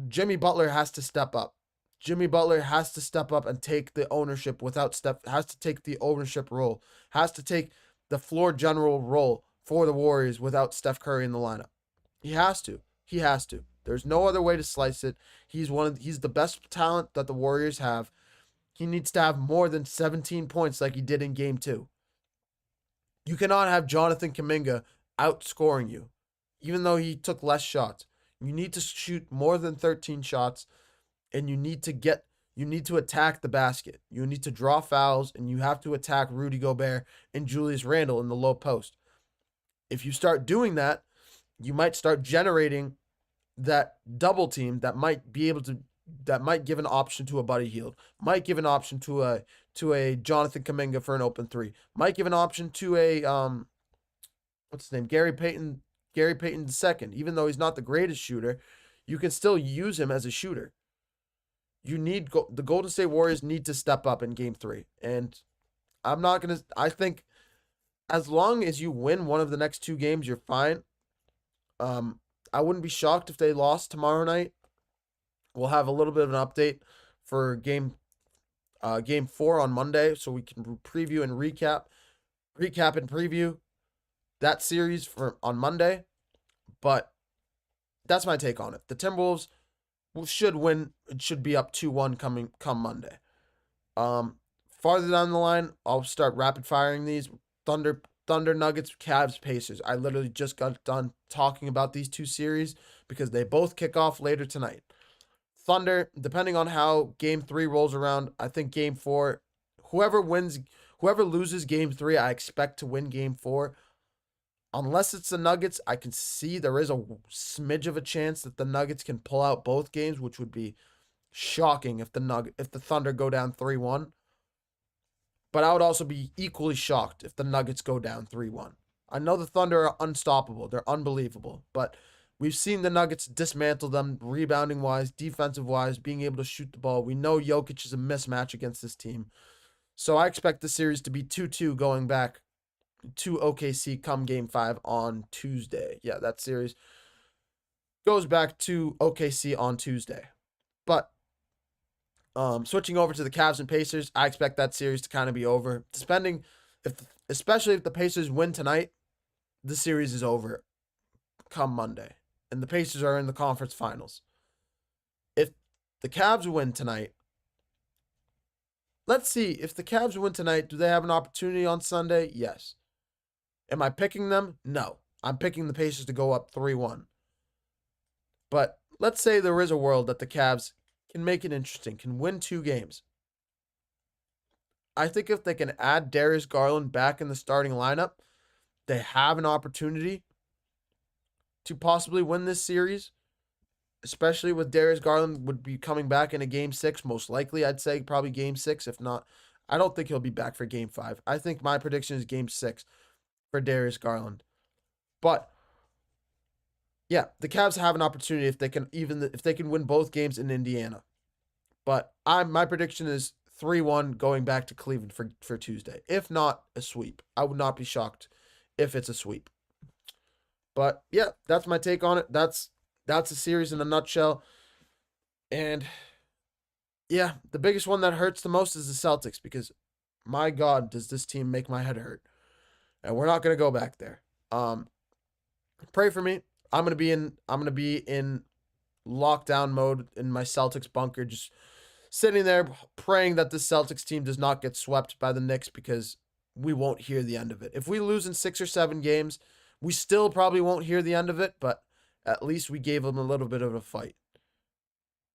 Jimmy Butler has to step up. Jimmy Butler has to step up and take the ownership has to take the ownership role, has to take the floor general role for the Warriors without Steph Curry in the lineup. He has to. There's no other way to slice it. He's the best talent that the Warriors have. He needs to have more than 17 points like he did in game 2. You cannot have Jonathan Kuminga outscoring you, even though he took less shots. You need to shoot more than 13 shots, and you need to attack the basket. You need to draw fouls, and you have to attack Rudy Gobert and Julius Randle in the low post. If you start doing that, you might start generating that double team that might give an option to a Buddy Hield, might give an option to a Jonathan Kuminga for an open 3, might give an option to a what's his name, Gary Payton II. Even though he's not the greatest shooter, you can still use him as a shooter. The Golden State Warriors need to step up in game 3, and I think as long as you win one of the next 2 games, you're fine. I wouldn't be shocked if they lost tomorrow night. We'll have a little bit of an update for game 4 on Monday, so we can preview and recap and preview that series on Monday. But that's my take on it. The Timberwolves should win. It should be up 2-1 come Monday. Farther down the line, I'll start rapid firing these. Thunder, Nuggets, Cavs, Pacers. I literally just got done talking about these 2 series because they both kick off later tonight. Thunder, depending on how game 3 rolls around, I think game 4, whoever loses game 3, I expect to win game 4. unless it's the Nuggets, I can see there is a smidge of a chance that the Nuggets can pull out both games, which would be shocking if the Thunder go down 3-1. But I would also be equally shocked if the Nuggets go down 3-1. I know the Thunder are unstoppable. They're unbelievable. But we've seen the Nuggets dismantle them rebounding-wise, defensive-wise, being able to shoot the ball. We know Jokic is a mismatch against this team. So I expect the series to be 2-2 going back to OKC come Game 5 on Tuesday. Yeah, that series goes back to OKC on Tuesday. But switching over to the Cavs and Pacers, I expect that series to kind of be over. Especially if the Pacers win tonight, the series is over come Monday. And the Pacers are in the conference finals. If the Cavs win tonight, let's see. If the Cavs win tonight, do they have an opportunity on Sunday? Yes. Am I picking them? No. I'm picking the Pacers to go up 3-1. But let's say there is a world that the Cavs can make it interesting, can win 2 games. I think if they can add Darius Garland back in the starting lineup, they have an opportunity to possibly win this series, especially with Darius Garland would be coming back in a Game 6, most likely. I'd say probably Game 6. If not, I don't think he'll be back for Game 5. I think my prediction is Game 6 for Darius Garland. But yeah, the Cavs have an opportunity if they can win both games in Indiana. But my prediction is 3-1 going back to Cleveland for Tuesday. If not a sweep, I would not be shocked if it's a sweep. But yeah, that's my take on it. That's a series in a nutshell. And yeah, the biggest one that hurts the most is the Celtics, because my God, does this team make my head hurt. And we're not going to go back there. Pray for me. I'm going to be in lockdown mode in my Celtics bunker, just sitting there praying that the Celtics team does not get swept by the Knicks, because we won't hear the end of it. If we lose in 6 or 7 games, we still probably won't hear the end of it, but at least we gave them a little bit of a fight.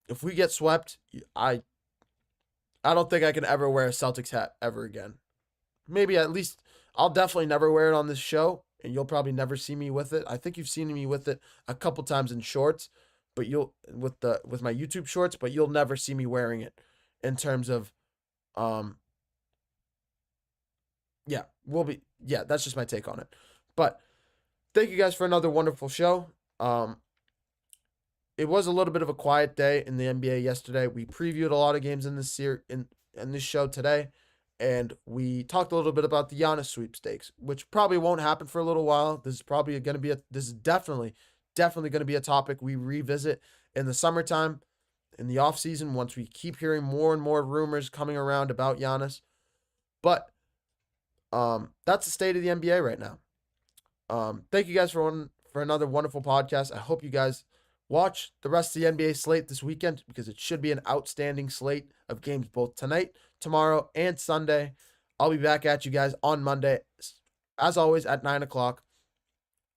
If we get swept, I don't think I can ever wear a Celtics hat ever again. Maybe at least I'll definitely never wear it on this show, and you'll probably never see me with it. I think you've seen me with it a couple times in shorts, but with my YouTube shorts, but you'll never see me wearing it in terms of that's just my take on it. But thank you guys for another wonderful show. It was a little bit of a quiet day in the NBA yesterday. We previewed a lot of games in this in this show today, and we talked a little bit about the Giannis sweepstakes, which probably won't happen for a little while. This is definitely going to be a topic we revisit in the summertime, in the off season, once we keep hearing more and more rumors coming around about Giannis. But that's the state of the NBA right now. Thank you guys for another wonderful podcast. I hope you guys watch the rest of the NBA slate this weekend, because it should be an outstanding slate of games both tonight, tomorrow, and Sunday. I'll be back at you guys on Monday, as always, at 9 o'clock.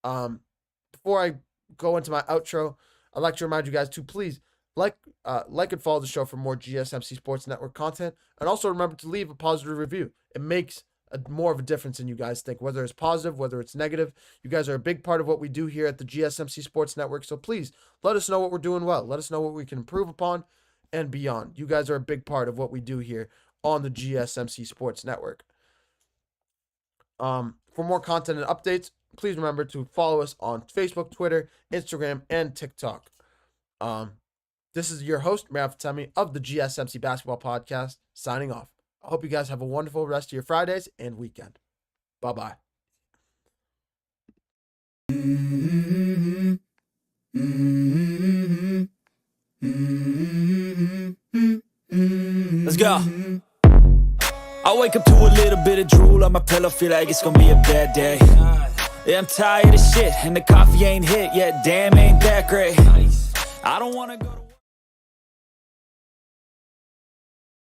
Before I go into my outro, I'd like to remind you guys to please like and follow the show for more GSMC Sports Network content. And also remember to leave a positive review. It makes more of a difference than you guys think, whether it's positive, whether it's negative. You guys are a big part of what we do here at the GSMC Sports Network. So please let us know what we're doing well. Let us know what we can improve upon and beyond. You guys are a big part of what we do here on the GSMC Sports Network. For more content and updates, please remember to follow us on Facebook, Twitter, Instagram, and TikTok. This is your host, Merav Fatemi of the GSMC Basketball Podcast, signing off. I hope you guys have a wonderful rest of your Fridays and weekend. Bye-bye. Let's go. I wake up to a little bit of drool on my pillow, feel like it's gonna be a bad day. Yeah, I'm tired of shit, and the coffee ain't hit yet, damn, ain't that great. I don't wanna go to